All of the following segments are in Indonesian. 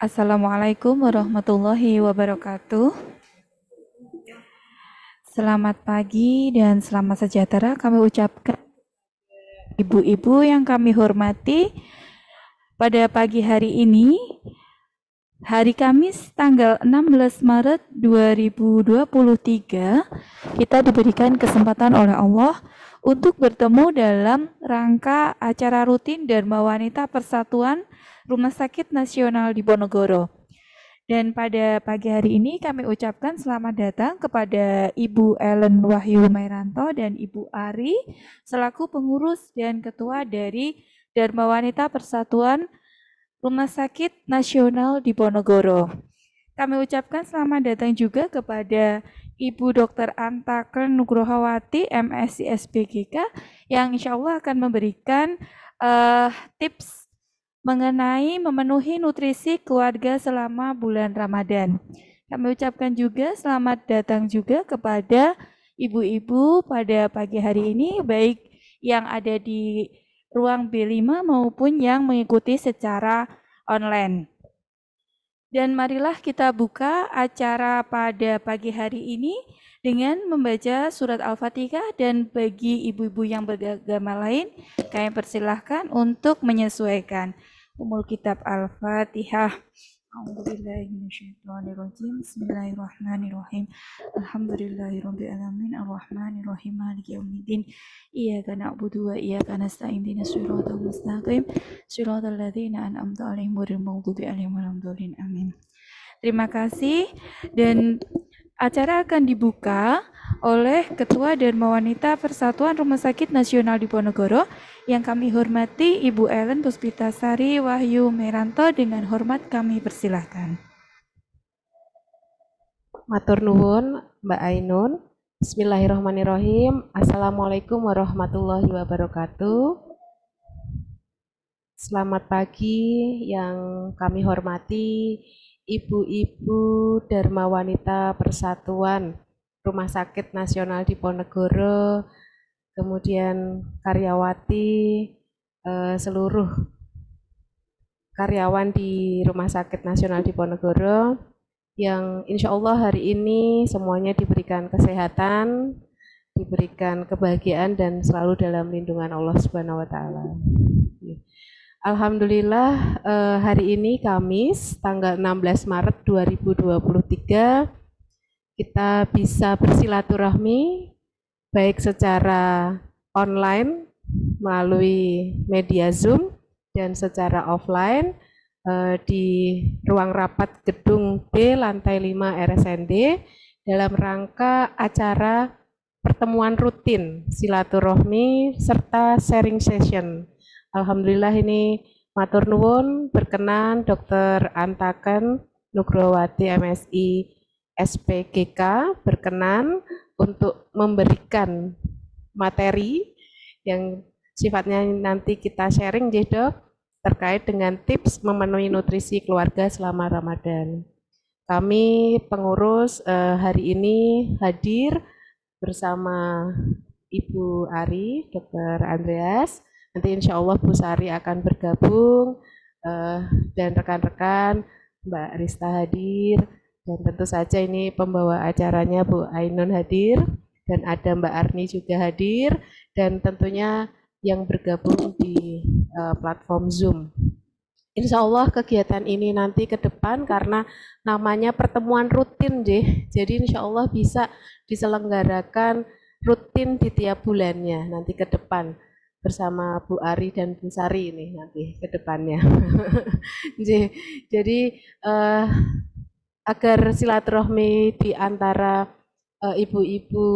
Assalamualaikum warahmatullahi wabarakatuh. Selamat pagi dan selamat sejahtera kami ucapkan ibu-ibu yang kami hormati. Pada pagi hari ini, hari Kamis tanggal 16 Maret 2023, kita diberikan kesempatan oleh Allah untuk bertemu dalam rangka acara rutin Dharma Wanita Persatuan Rumah Sakit Nasional Diponegoro. Dan pada pagi hari ini kami ucapkan selamat datang kepada Ibu Ellen Wahyu Mairanto dan Ibu Ari selaku pengurus dan ketua dari Dharma Wanita Persatuan Rumah Sakit Nasional Diponegoro. Kami ucapkan selamat datang juga kepada Ibu Dr. Antaken Nugrohowati, MSc SPGK, yang insya Allah akan memberikan tips mengenai memenuhi nutrisi keluarga selama bulan Ramadan. Kami ucapkan juga selamat datang juga kepada ibu-ibu pada pagi hari ini, baik yang ada di ruang B5 maupun yang mengikuti secara online. Dan marilah kita buka acara pada pagi hari ini dengan membaca surat Al-Fatihah, dan bagi ibu-ibu yang beragama lain, kami persilahkan untuk menyesuaikan. Umul Kitab Al-Fatihah. A'udzubillahiminasyaitonirrajim. Bismillahirrahmanirrahim. Alhamdulillahirrabbilalamin. Arrahmanirrahim. Maliki yaumiddin. Iyyaka na'budu wa iyyaka nasta'in. Ihdinas siratal mustaqim. Shiratal ladzina an'amta 'alaihim ghairil maghdubi 'alaihim waladdallin. Amin. Terima kasih, dan acara akan dibuka oleh Ketua Dharma Wanita Persatuan Rumah Sakit Nasional Diponegoro yang kami hormati Ibu Ellen Puspitasari Wahyu Mairanto. Dengan hormat kami persilahkan. Matur nuwun Mbak Ainun. Bismillahirrahmanirrahim. Assalamualaikum warahmatullahi wabarakatuh. Selamat pagi yang kami hormati Ibu-ibu Dharma Wanita Persatuan Rumah Sakit Nasional Diponegoro, kemudian karyawati, seluruh karyawan di Rumah Sakit Nasional Diponegoro, yang insya Allah hari ini semuanya diberikan kesehatan, diberikan kebahagiaan, dan selalu dalam lindungan Allah Subhanahu wa Ta'ala. Alhamdulillah, hari ini Kamis tanggal 16 Maret 2023 kita bisa bersilaturahmi baik secara online melalui media Zoom dan secara offline di ruang rapat gedung B lantai 5 RSND dalam rangka acara pertemuan rutin silaturahmi serta sharing session. Alhamdulillah ini matur nuwun berkenan Dr. Antaken Nugrohowati MSI SPGK berkenan untuk memberikan materi yang sifatnya nanti kita sharing, Dok, terkait dengan tips memenuhi nutrisi keluarga selama Ramadan. Kami pengurus hari ini hadir bersama Ibu Ari, Dr. Andreas. Nanti insya Allah Bu Sari akan bergabung, dan rekan-rekan Mbak Rista hadir, dan tentu saja ini pembawa acaranya Bu Ainun hadir, dan ada Mbak Arni juga hadir, dan tentunya yang bergabung di platform Zoom. Insya Allah kegiatan ini nanti ke depan karena namanya pertemuan rutin, jadi insya Allah bisa diselenggarakan rutin di tiap bulannya nanti ke depan bersama Bu Ari dan Bu Sari ini nanti ke depannya. Jadi agar silaturahmi di antara ibu-ibu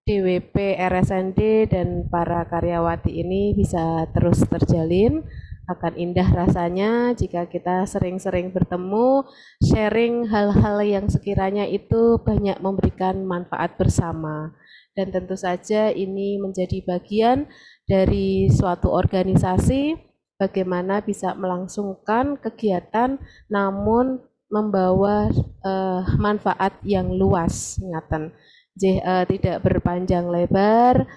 DWP RSND dan para karyawati ini bisa terus terjalin. Akan indah rasanya jika kita sering-sering bertemu, sharing hal-hal yang sekiranya itu banyak memberikan manfaat bersama. Dan tentu saja ini menjadi bagian dari suatu organisasi bagaimana bisa melangsungkan kegiatan namun membawa manfaat yang luas. Ngaten. Tidak berpanjang lebar,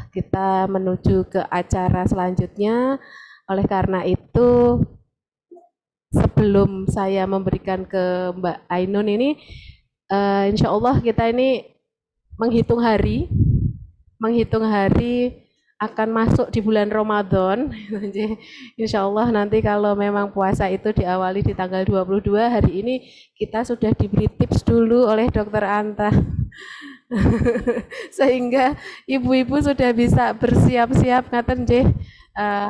kita menuju ke acara selanjutnya. Oleh karena itu sebelum saya memberikan ke Mbak Ainun ini, insya Allah kita ini menghitung hari akan masuk di bulan Ramadan. Insya Allah nanti kalau memang puasa itu diawali di tanggal 22, hari ini kita sudah diberi tips dulu oleh Dokter Anta. Sehingga ibu-ibu sudah bisa bersiap-siap ngaten nggih,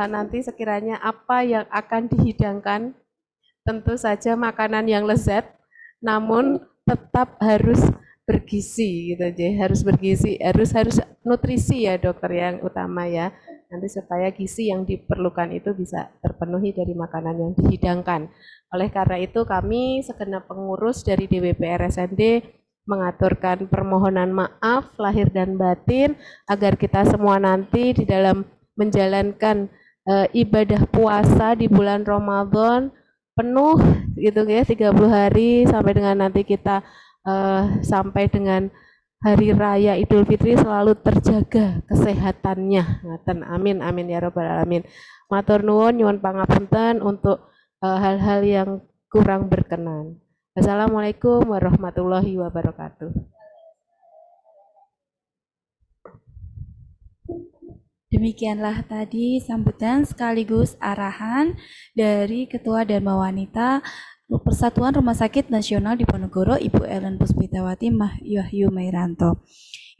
nanti sekiranya apa yang akan dihidangkan, tentu saja makanan yang lezat namun tetap harus bergizi gitu aja, harus bergizi, harus nutrisi ya dokter yang utama ya, nanti supaya gizi yang diperlukan itu bisa terpenuhi dari makanan yang dihidangkan. Oleh karena itu kami segenap pengurus dari DWP RSND mengaturkan permohonan maaf lahir dan batin agar kita semua nanti di dalam menjalankan ibadah puasa di bulan Ramadan penuh gitu ya, 30 hari sampai dengan nanti kita sampai dengan hari raya Idul Fitri selalu terjaga kesehatannya. Amin amin ya rabbal alamin. Matur nuwun nyuwun pangapunten untuk hal-hal yang kurang berkenan. Assalamualaikum warahmatullahi wabarakatuh. Demikianlah tadi sambutan sekaligus arahan dari Ketua Dharma Wanita Persatuan Rumah Sakit Nasional Diponegoro, Ibu Ellen Puspitawati Wahyu Mairanto.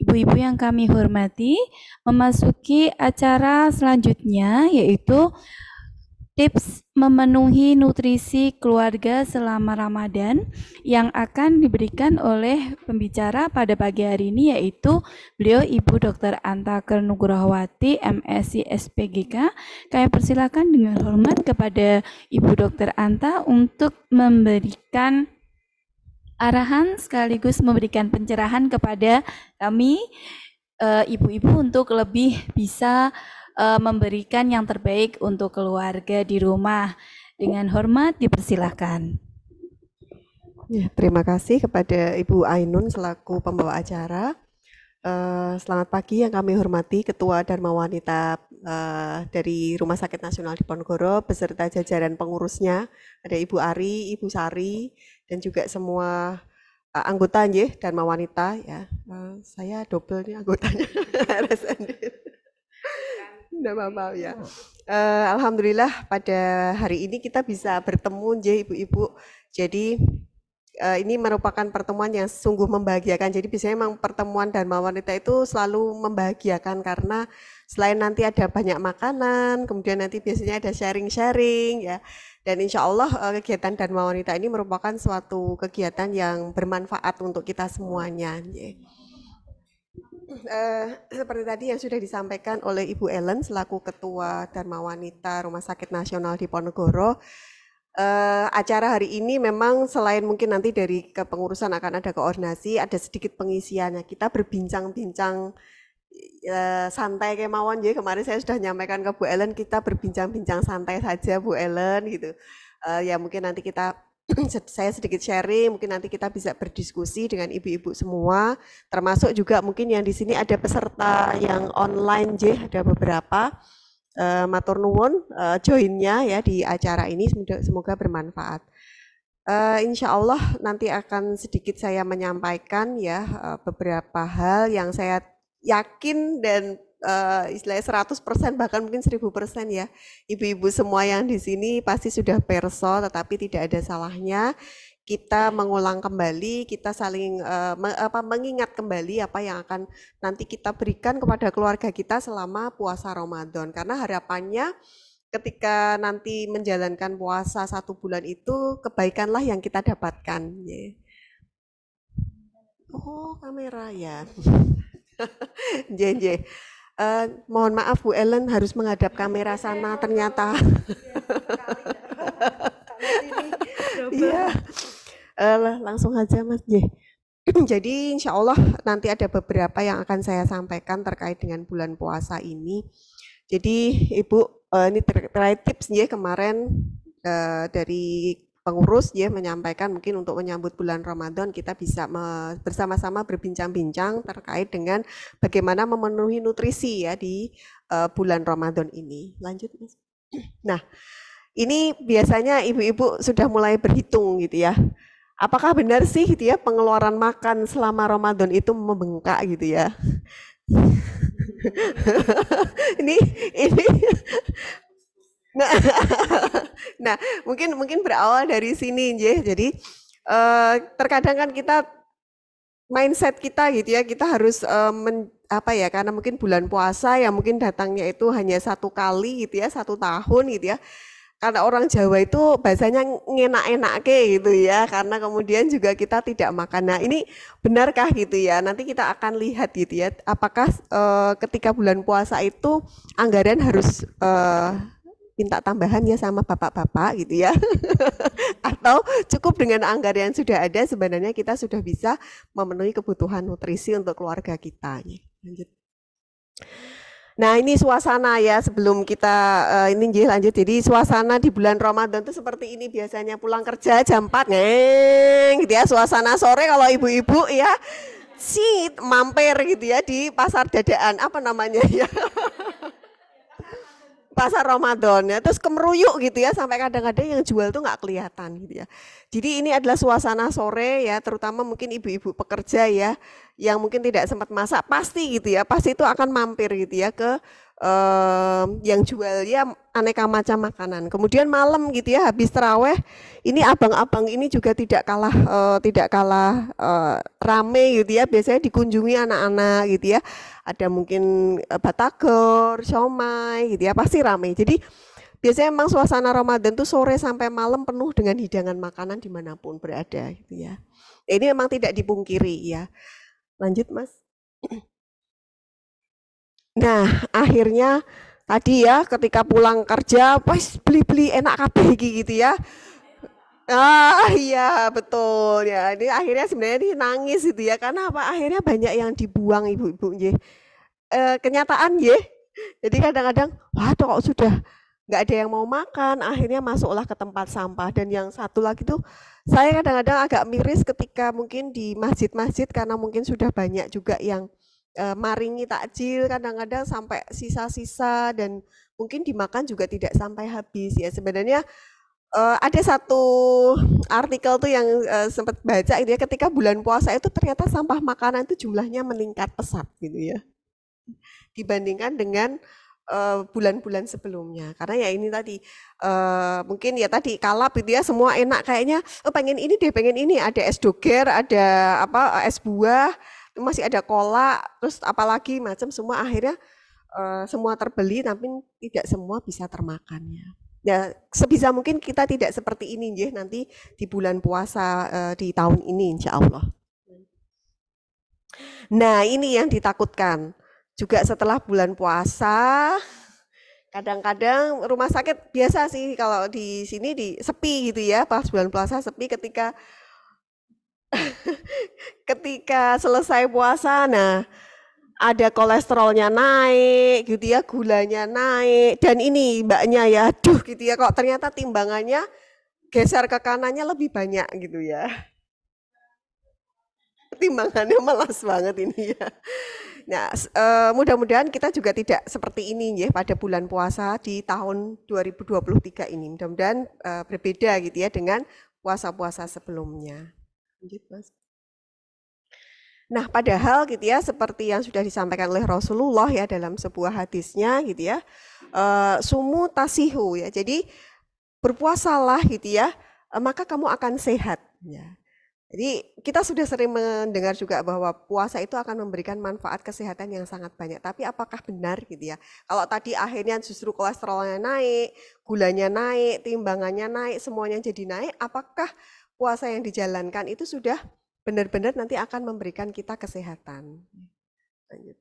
Ibu-ibu yang kami hormati, memasuki acara selanjutnya yaitu tips memenuhi nutrisi keluarga selama Ramadan yang akan diberikan oleh pembicara pada pagi hari ini, yaitu beliau Ibu Dr. Anta Nugrahawati, MSc SPGK. Kami persilakan dengan hormat kepada Ibu Dr. Anta untuk memberikan arahan sekaligus memberikan pencerahan kepada kami ibu-ibu untuk lebih bisa memberikan yang terbaik untuk keluarga di rumah. Dengan hormat dipersilahkan. Ya, terima kasih kepada Ibu Ainun selaku pembawa acara. Selamat pagi yang kami hormati Ketua Dharma Wanita dari Rumah Sakit Nasional Diponegoro beserta jajaran pengurusnya, ada Ibu Ari, Ibu Sari, dan juga semua anggota Dharma Wanita ya. Saya double nih anggotanya RSND. Tidak apa-apa ya. Alhamdulillah pada hari ini kita bisa bertemu ibu-ibu. Jadi ini merupakan pertemuan yang sungguh membahagiakan. Jadi biasanya memang pertemuan Dharma Wanita itu selalu membahagiakan karena selain nanti ada banyak makanan, kemudian nanti biasanya ada sharing-sharing ya. Dan insya Allah kegiatan Dharma Wanita ini merupakan suatu kegiatan yang bermanfaat untuk kita semuanya. Ya. Seperti tadi yang sudah disampaikan oleh Ibu Ellen selaku Ketua Dharma Wanita Rumah Sakit Nasional Diponegoro, acara hari ini memang selain mungkin nanti dari kepengurusan akan ada koordinasi, ada sedikit pengisiannya. Kita berbincang-bincang santai kemauan ya. Kemarin saya sudah nyampaikan ke Bu Ellen, kita berbincang-bincang santai saja Bu Ellen gitu. Ya mungkin nanti kita saya sedikit sharing, mungkin nanti kita bisa berdiskusi dengan ibu-ibu semua, termasuk juga mungkin yang di sini ada peserta yang online ada beberapa. Matur nuwun joinnya ya di acara ini, semoga bermanfaat. Insya Allah nanti akan sedikit saya menyampaikan ya beberapa hal yang saya yakin dan istilahnya 100% bahkan mungkin 1000% ya. Ibu-ibu semua yang di sini pasti sudah perso, tetapi tidak ada salahnya kita mengulang kembali, kita saling mengingat kembali apa yang akan nanti kita berikan kepada keluarga kita selama puasa Ramadan. Karena harapannya ketika nanti menjalankan puasa 1 bulan itu kebaikanlah yang kita dapatkan. Oh kamera ya. J. Mohon maaf Bu Ellen harus menghadap kamera sana ternyata. Iya. Langsung aja Mas J. Jadi insya Allah nanti ada beberapa yang akan saya sampaikan terkait dengan bulan puasa ini. Jadi Ibu ini terkait tips kemarin dari pengurus menyampaikan mungkin untuk menyambut bulan Ramadan kita bisa bersama-sama berbincang-bincang terkait dengan bagaimana memenuhi nutrisi ya di bulan Ramadan ini. Lanjut Mas. Nah, Ini biasanya ibu-ibu sudah mulai berhitung gitu ya. Apakah benar sih gitu ya pengeluaran makan selama Ramadan itu membengkak gitu ya? ini ini nah, nah mungkin berawal dari sini jadi terkadang kan kita mindset kita gitu ya kita harus apa ya karena mungkin bulan puasa ya mungkin datangnya itu hanya 1 kali gitu ya 1 tahun gitu ya karena orang Jawa itu bahasanya ngenak-enak gitu ya karena kemudian juga kita tidak makan. Nah ini benarkah gitu ya nanti kita akan lihat gitu ya apakah ketika bulan puasa itu anggaran harus minta tambahan ya sama bapak-bapak gitu ya atau cukup dengan anggaran yang sudah ada sebenarnya kita sudah bisa memenuhi kebutuhan nutrisi untuk keluarga kita. Lanjut. Nah ini suasana ya sebelum kita ini lanjut jadi suasana di bulan Ramadan itu seperti ini biasanya pulang kerja jam 4 gitu ya suasana sore kalau ibu-ibu ya mampir gitu ya di pasar dadaan apa namanya ya pasar Ramadan ya terus kemeruyuk gitu ya sampai kadang-kadang yang jual tuh nggak kelihatan gitu ya. Jadi ini adalah suasana sore ya terutama mungkin ibu-ibu pekerja ya yang mungkin tidak sempat masak pasti gitu ya pasti itu akan mampir gitu ya ke yang jual ya aneka macam makanan. Kemudian malam gitu ya habis terawih ini abang-abang ini juga tidak kalah rame gitu ya biasanya dikunjungi anak-anak gitu ya ada mungkin batagor, siomay gitu ya pasti rame. Jadi biasanya memang suasana Ramadan tuh sore sampai malam penuh dengan hidangan makanan dimanapun berada gitu ya. Ini memang tidak dipungkiri ya. Lanjut Mas. Nah akhirnya tadi ya ketika pulang kerja pas beli-beli enak kabeh gitu ya. Iya betul ya. Ini akhirnya sebenarnya ini nangis gitu ya. Karena apa? Akhirnya banyak yang dibuang ibu-ibu nggih. Kenyataan ya. Jadi kadang-kadang, waduh kok sudah nggak ada yang mau makan, akhirnya masuklah ke tempat sampah. Dan yang satu lagi tuh, saya kadang-kadang agak miris ketika mungkin di masjid-masjid karena mungkin sudah banyak juga yang maringi takjil, kadang-kadang sampai sisa-sisa dan mungkin dimakan juga tidak sampai habis ya. Sebenarnya ada satu artikel tuh yang sempat baca itu ya, ketika bulan puasa itu ternyata sampah makanan itu jumlahnya meningkat pesat gitu ya dibandingkan dengan bulan-bulan sebelumnya karena ya ini tadi mungkin ya tadi kalap gitu ya semua enak kayaknya pengen ini deh pengen ini ada es doger ada apa es buah masih ada kolak terus apalagi macam semua akhirnya semua terbeli tapi tidak semua bisa termakannya ya sebisa mungkin kita tidak seperti ini ya nanti di bulan puasa di tahun ini insya Allah. Nah ini yang ditakutkan juga setelah bulan puasa kadang-kadang rumah sakit biasa sih kalau di sini sepi gitu ya pas bulan puasa sepi ketika ketika selesai puasa nah ada kolesterolnya naik gitu ya gulanya naik dan ini mbaknya ya aduh gitu ya kok ternyata timbangannya geser ke kanannya lebih banyak gitu ya timbangannya malas banget ini ya. Nah, mudah-mudahan kita juga tidak seperti ini ya pada bulan puasa di tahun 2023 ini. Mudah-mudahan berbeda gitu ya dengan puasa-puasa sebelumnya. Lanjut, Mas. Nah, padahal gitu ya seperti yang sudah disampaikan oleh Rasulullah ya dalam sebuah hadisnya gitu ya. Sumu tasihu ya. Jadi berpuasalah gitu ya, maka kamu akan sehat ya. Jadi kita sudah sering mendengar juga bahwa puasa itu akan memberikan manfaat kesehatan yang sangat banyak. Tapi apakah benar gitu ya? Kalau tadi akhirnya justru kolesterolnya naik, gulanya naik, timbangannya naik, semuanya jadi naik, apakah puasa yang dijalankan itu sudah benar-benar nanti akan memberikan kita kesehatan? Lanjut.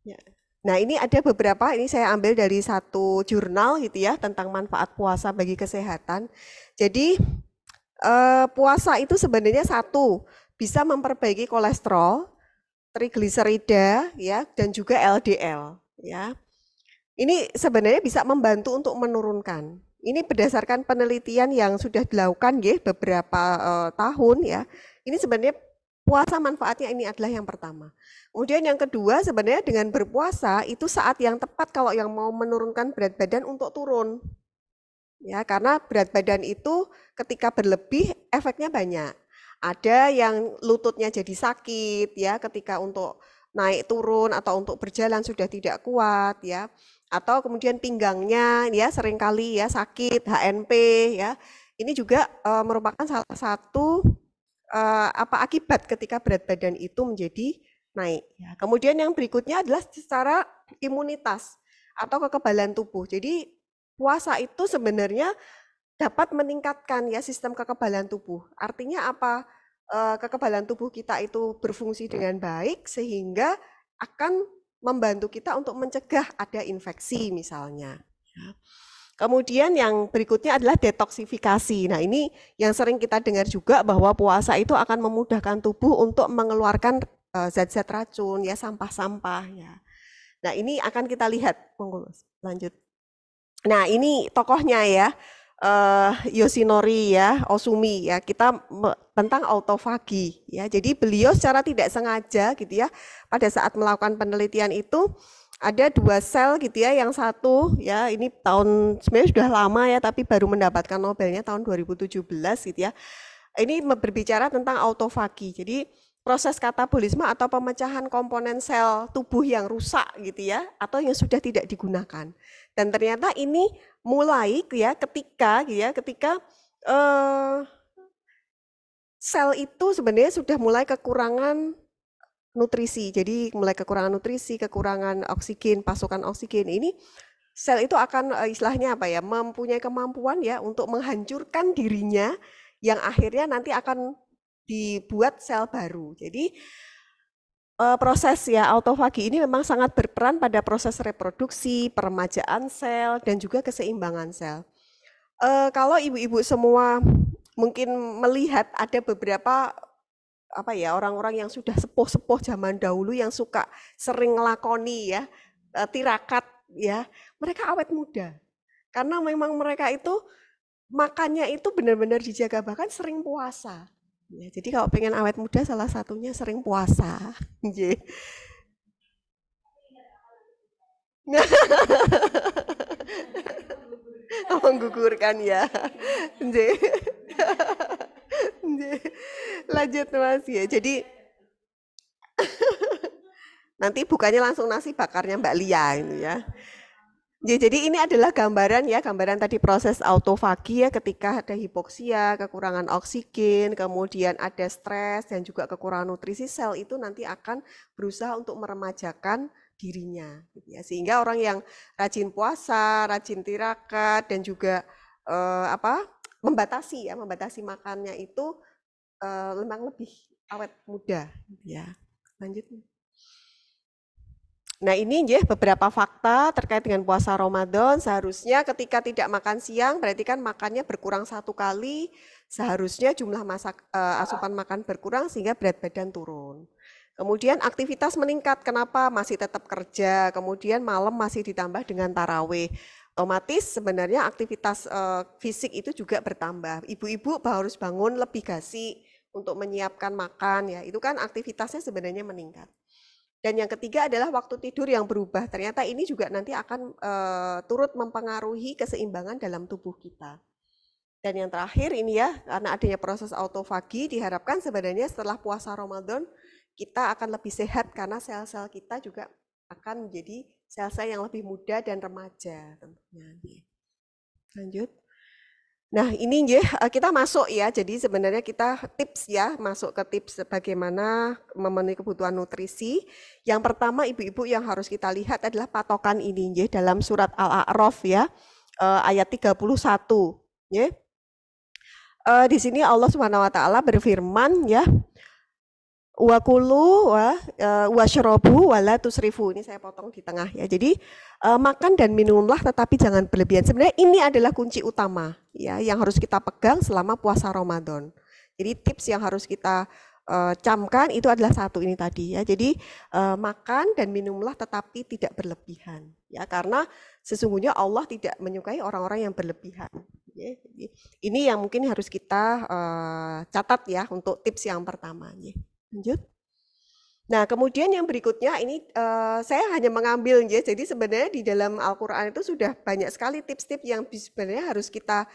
Ya. Nah ini ada beberapa, ini saya ambil dari satu jurnal gitu ya, tentang manfaat puasa bagi kesehatan. Jadi puasa itu sebenarnya satu bisa memperbaiki kolesterol, trigliserida ya dan juga LDL ya. Ini sebenarnya bisa membantu untuk menurunkan. Ini berdasarkan penelitian yang sudah dilakukan ya beberapa tahun ya. Ini sebenarnya puasa manfaatnya ini adalah yang pertama. Kemudian yang kedua sebenarnya dengan berpuasa itu saat yang tepat kalau yang mau menurunkan berat badan untuk turun. Ya, karena berat badan itu ketika berlebih efeknya banyak. Ada yang lututnya jadi sakit ya ketika untuk naik turun atau untuk berjalan sudah tidak kuat ya. Atau kemudian pinggangnya ya seringkali ya sakit, HNP ya. Ini juga merupakan salah satu akibat ketika berat badan itu menjadi naik. Ya. Kemudian yang berikutnya adalah secara imunitas atau kekebalan tubuh. Jadi puasa itu sebenarnya dapat meningkatkan ya sistem kekebalan tubuh. Artinya apa? Kekebalan tubuh kita itu berfungsi dengan baik sehingga akan membantu kita untuk mencegah ada infeksi misalnya. Ya. Kemudian yang berikutnya adalah detoksifikasi. Nah, ini yang sering kita dengar juga bahwa puasa itu akan memudahkan tubuh untuk mengeluarkan zat-zat racun ya, sampah-sampah ya. Nah, ini akan kita lihat. Monggo, lanjut. Nah, ini tokohnya ya. Yoshinori ya, Osumi ya. Kita tentang autofagi ya. Jadi beliau secara tidak sengaja gitu ya pada saat melakukan penelitian itu ada 2 sel gitu ya, yang satu ya ini tahun sebenarnya sudah lama ya tapi baru mendapatkan Nobelnya tahun 2017 gitu ya. Ini berbicara tentang autofagi. Jadi proses katabolisme atau pemecahan komponen sel tubuh yang rusak gitu ya atau yang sudah tidak digunakan. Dan ternyata ini mulai ya ketika sel itu sebenarnya sudah mulai kekurangan nutrisi. Jadi mulai kekurangan nutrisi, kekurangan oksigen, pasokan oksigen ini sel itu akan istilahnya apa ya, mempunyai kemampuan ya untuk menghancurkan dirinya yang akhirnya nanti akan dibuat sel baru. Jadi proses ya autofagi ini memang sangat berperan pada proses reproduksi, peremajaan sel dan juga keseimbangan sel. Kalau ibu-ibu semua mungkin melihat ada beberapa apa ya orang-orang yang sudah sepuh-sepuh zaman dahulu yang suka sering ngelakoni ya tirakat ya, mereka awet muda. Karena memang mereka itu makannya itu benar-benar dijaga, bahkan sering puasa. Ya, jadi kalau pengen awet muda salah satunya sering puasa. Menggugurkan ya. Lanjut Mas ya. Jadi nanti bukannya langsung nasi bakarnya Mbak Lia itu ya. Ya, jadi ini adalah gambaran ya, gambaran tadi proses autofagi ya ketika ada hipoksia, kekurangan oksigen, kemudian ada stres dan juga kekurangan nutrisi, sel itu nanti akan berusaha untuk meremajakan dirinya gitu ya. Sehingga orang yang rajin puasa, rajin tirakat dan juga membatasi makannya itu memang lebih awet muda ya. Lanjut. Nah ini ya beberapa fakta terkait dengan puasa Ramadan. Seharusnya ketika tidak makan siang berarti kan makannya berkurang 1 kali. Seharusnya jumlah asupan makan berkurang sehingga berat badan turun. Kemudian aktivitas meningkat, kenapa? Masih tetap kerja, kemudian malam masih ditambah dengan tarawih. Otomatis sebenarnya aktivitas fisik itu juga bertambah. Ibu-ibu harus bangun lebih gasi untuk menyiapkan makan ya. Itu kan aktivitasnya sebenarnya meningkat. Dan yang ketiga adalah waktu tidur yang berubah. Ternyata ini juga nanti akan turut mempengaruhi keseimbangan dalam tubuh kita. Dan yang terakhir ini ya, karena adanya proses autofagi, diharapkan sebenarnya setelah puasa Ramadan, kita akan lebih sehat karena sel-sel kita juga akan menjadi sel-sel yang lebih muda dan remaja tentunya. Lanjut. Nah ini ya kita masuk ya, jadi sebenarnya kita tips ya, masuk ke tips bagaimana memenuhi kebutuhan nutrisi. Yang pertama ibu-ibu yang harus kita lihat adalah patokan ini ya, dalam surat Al-A'raf ya, ayat 31 ya. Di sini Allah Subhanahu wa taala berfirman ya, wa kulu washrobu wala tusrifu. Ini saya potong di tengah ya. Jadi makan dan minumlah tetapi jangan berlebihan. Sebenarnya ini adalah kunci utama ya yang harus kita pegang selama puasa Ramadan. Jadi tips yang harus kita camkan itu adalah satu ini tadi ya. Jadi makan dan minumlah tetapi tidak berlebihan ya, karena sesungguhnya Allah tidak menyukai orang-orang yang berlebihan. Ya, jadi ini yang mungkin harus kita catat ya untuk tips yang pertama. Ya. Lanjut. Nah, kemudian yang berikutnya ini saya hanya mengambil ya. Jadi sebenarnya di dalam Al-Qur'an itu sudah banyak sekali tips-tips yang sebenarnya harus kita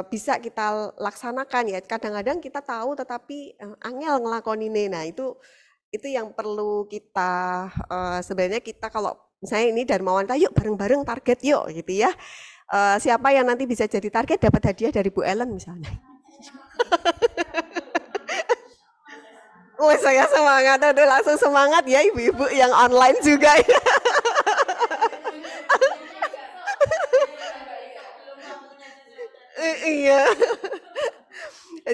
bisa kita laksanakan ya. Kadang-kadang kita tahu tetapi angel ngelakoninnya. Nah, itu yang perlu kita sebenarnya kita kalau misalnya ini Darmawan, yuk bareng-bareng target yuk gitu ya. Siapa yang nanti bisa jadi target dapat hadiah dari Bu Ellen misalnya. Wah, saya semangat, aduh langsung semangat ya ibu-ibu yang online juga ya. Iya.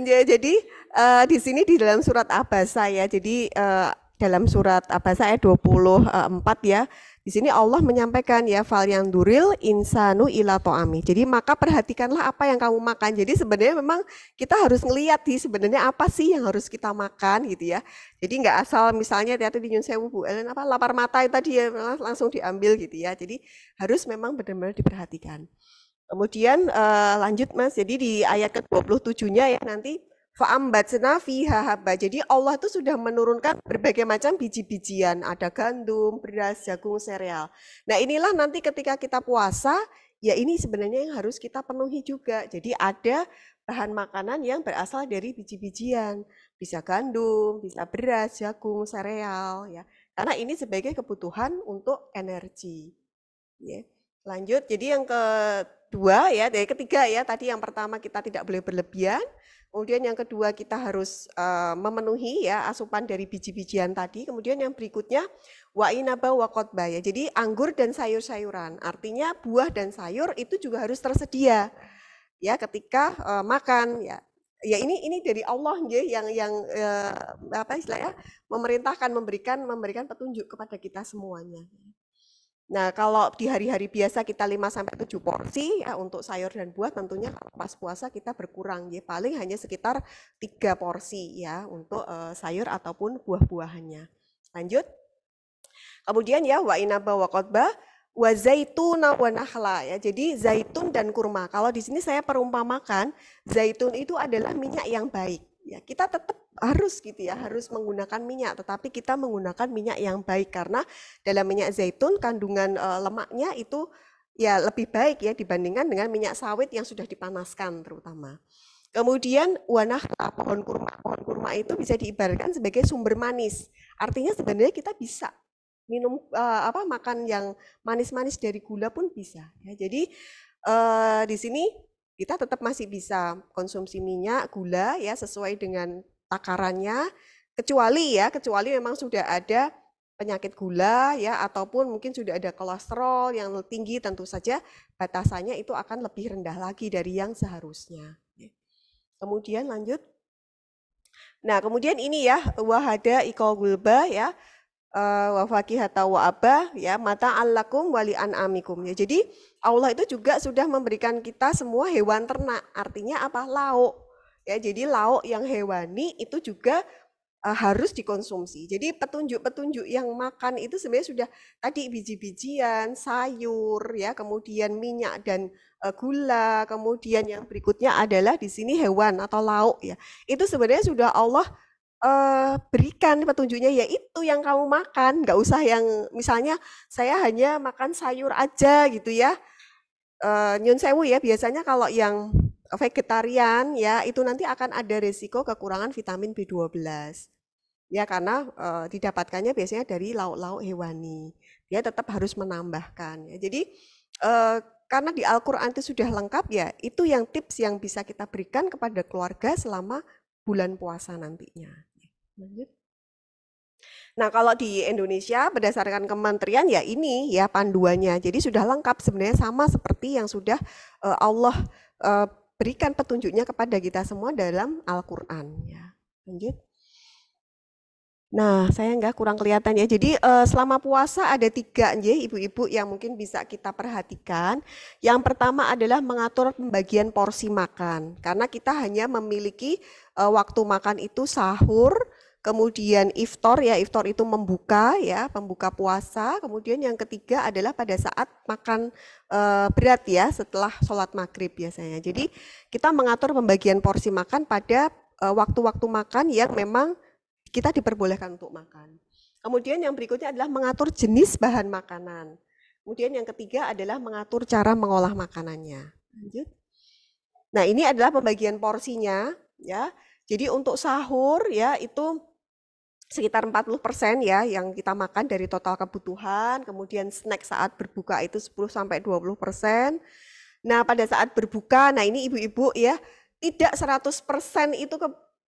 Ya, jadi di sini di dalam surat Abasa ya. Jadi dalam surat Abasa ayat 24 ya. Di sini Allah menyampaikan ya fal yang duril insanu ila to'ami. Jadi maka perhatikanlah apa yang kamu makan. Jadi sebenarnya memang kita harus ngelihat sebenarnya apa sih yang harus kita makan gitu ya. Jadi nggak asal misalnya tadi di Nyun Sewu Bu Ellen apa lapar mata tadi ya langsung diambil gitu ya. Jadi harus memang benar-benar diperhatikan. Kemudian lanjut Mas, jadi di ayat ke-27-nya ya nanti fa'ambatsna fiha habba. Jadi Allah itu sudah menurunkan berbagai macam biji-bijian, ada gandum, beras, jagung, sereal. Nah, inilah nanti ketika kita puasa, ya ini sebenarnya yang harus kita penuhi juga. Jadi ada bahan makanan yang berasal dari biji-bijian, bisa gandum, bisa beras, jagung, sereal ya. Karena ini sebagai kebutuhan untuk energi. Ya. Lanjut, jadi yang kedua ya, dari ketiga ya, tadi yang pertama kita tidak boleh berlebihan, kemudian yang kedua kita harus memenuhi ya asupan dari biji-bijian tadi, kemudian yang berikutnya wa inaba wa qotba ya, jadi anggur dan sayur-sayuran, artinya buah dan sayur itu juga harus tersedia ya ketika makan ya. Ya ini dari Allah ya yang apa istilahnya memerintahkan memberikan petunjuk kepada kita semuanya. Nah, kalau di hari-hari biasa kita 5-7 porsi ya untuk sayur dan buah tentunya kalau pas puasa kita berkurang ya paling hanya sekitar 3 porsi ya untuk sayur ataupun buah-buahannya. Lanjut. Kemudian ya wa inaba wa qotba wa zaituna wa nakhla ya. Jadi zaitun dan kurma. Kalau di sini saya perumpamakan zaitun itu adalah minyak yang baik. Ya, kita tetap harus gitu ya, harus menggunakan minyak, tetapi kita menggunakan minyak yang baik karena dalam minyak zaitun kandungan lemaknya itu ya lebih baik ya dibandingkan dengan minyak sawit yang sudah dipanaskan terutama. Kemudian wanah pohon kurma itu bisa diibaratkan sebagai sumber manis. Artinya sebenarnya kita bisa minum makan yang manis-manis dari gula pun bisa. Ya. Jadi di sini kita tetap masih bisa konsumsi minyak, gula ya sesuai dengan takarannya, kecuali memang sudah ada penyakit gula ya ataupun mungkin sudah ada kolesterol yang tinggi, tentu saja batasannya itu akan lebih rendah lagi dari yang seharusnya. Kemudian lanjut. Nah, kemudian ini ya wahada ikol gulba ya wa fakihata wa aba ya mata allakum wali an'amikum ya. Jadi Allah itu juga sudah memberikan kita semua hewan ternak. Artinya apa? Lauk. Ya, jadi lauk yang hewani itu juga harus dikonsumsi. Jadi petunjuk-petunjuk yang makan itu sebenarnya sudah tadi biji-bijian, sayur ya, kemudian minyak dan gula, kemudian yang berikutnya adalah di sini hewan atau lauk ya. Itu sebenarnya sudah Allah berikan petunjuknya yaitu yang kamu makan, nggak usah yang misalnya saya hanya makan sayur aja gitu ya. Nyun sewu ya biasanya kalau yang vegetarian ya itu nanti akan ada resiko kekurangan vitamin B12 ya karena didapatkannya biasanya dari lauk-lauk hewani. Dia tetap harus menambahkan ya. Jadi karena di Al-Qur'an itu sudah lengkap ya, itu yang tips yang bisa kita berikan kepada keluarga selama bulan puasa nantinya. Lanjut. Nah, kalau di Indonesia berdasarkan kementerian ya ini ya panduannya. Jadi sudah lengkap sebenarnya sama seperti yang sudah Allah berikan petunjuknya kepada kita semua dalam Al-Qur'an ya. Lanjut. Nah, saya enggak kurang kelihatan ya. Jadi selama puasa ada 3 ya ibu-ibu yang mungkin bisa kita perhatikan. Yang pertama adalah mengatur pembagian porsi makan. Karena kita hanya memiliki waktu makan itu sahur, kemudian iftar ya, iftar itu membuka ya, pembuka puasa. Kemudian yang ketiga adalah pada saat makan berat ya, setelah sholat maghrib biasanya. Jadi kita mengatur pembagian porsi makan pada waktu-waktu makan yang memang kita diperbolehkan untuk makan. Kemudian yang berikutnya adalah mengatur jenis bahan makanan. Kemudian yang ketiga adalah mengatur cara mengolah makanannya. Lanjut. Nah, ini adalah pembagian porsinya ya. Jadi untuk sahur ya itu sekitar 40% ya yang kita makan dari total kebutuhan, kemudian snack saat berbuka itu 10-20%. Nah, pada saat berbuka, nah ini ibu-ibu ya, tidak 100% itu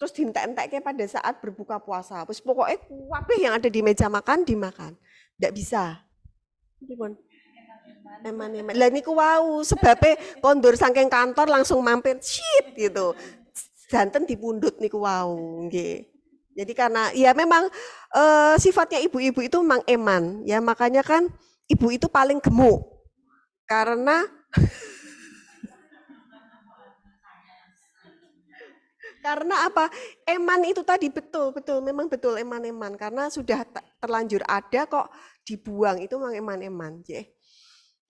terus dientek-entek pada saat berbuka puasa. Terus pokoknya kabeh yang ada di meja makan dimakan. Tidak bisa. Eman-eman. Lah niku wau sebabnya kondur saking kantor langsung mampir shit gitu. Janten dipundhut niku wau nggih. Jadi karena ya memang sifatnya ibu-ibu itu memang eman ya, makanya kan ibu itu paling gemuk. Karena karena apa? Eman itu tadi betul memang betul eman-eman karena sudah terlanjur ada kok dibuang itu memang eman-eman, ya.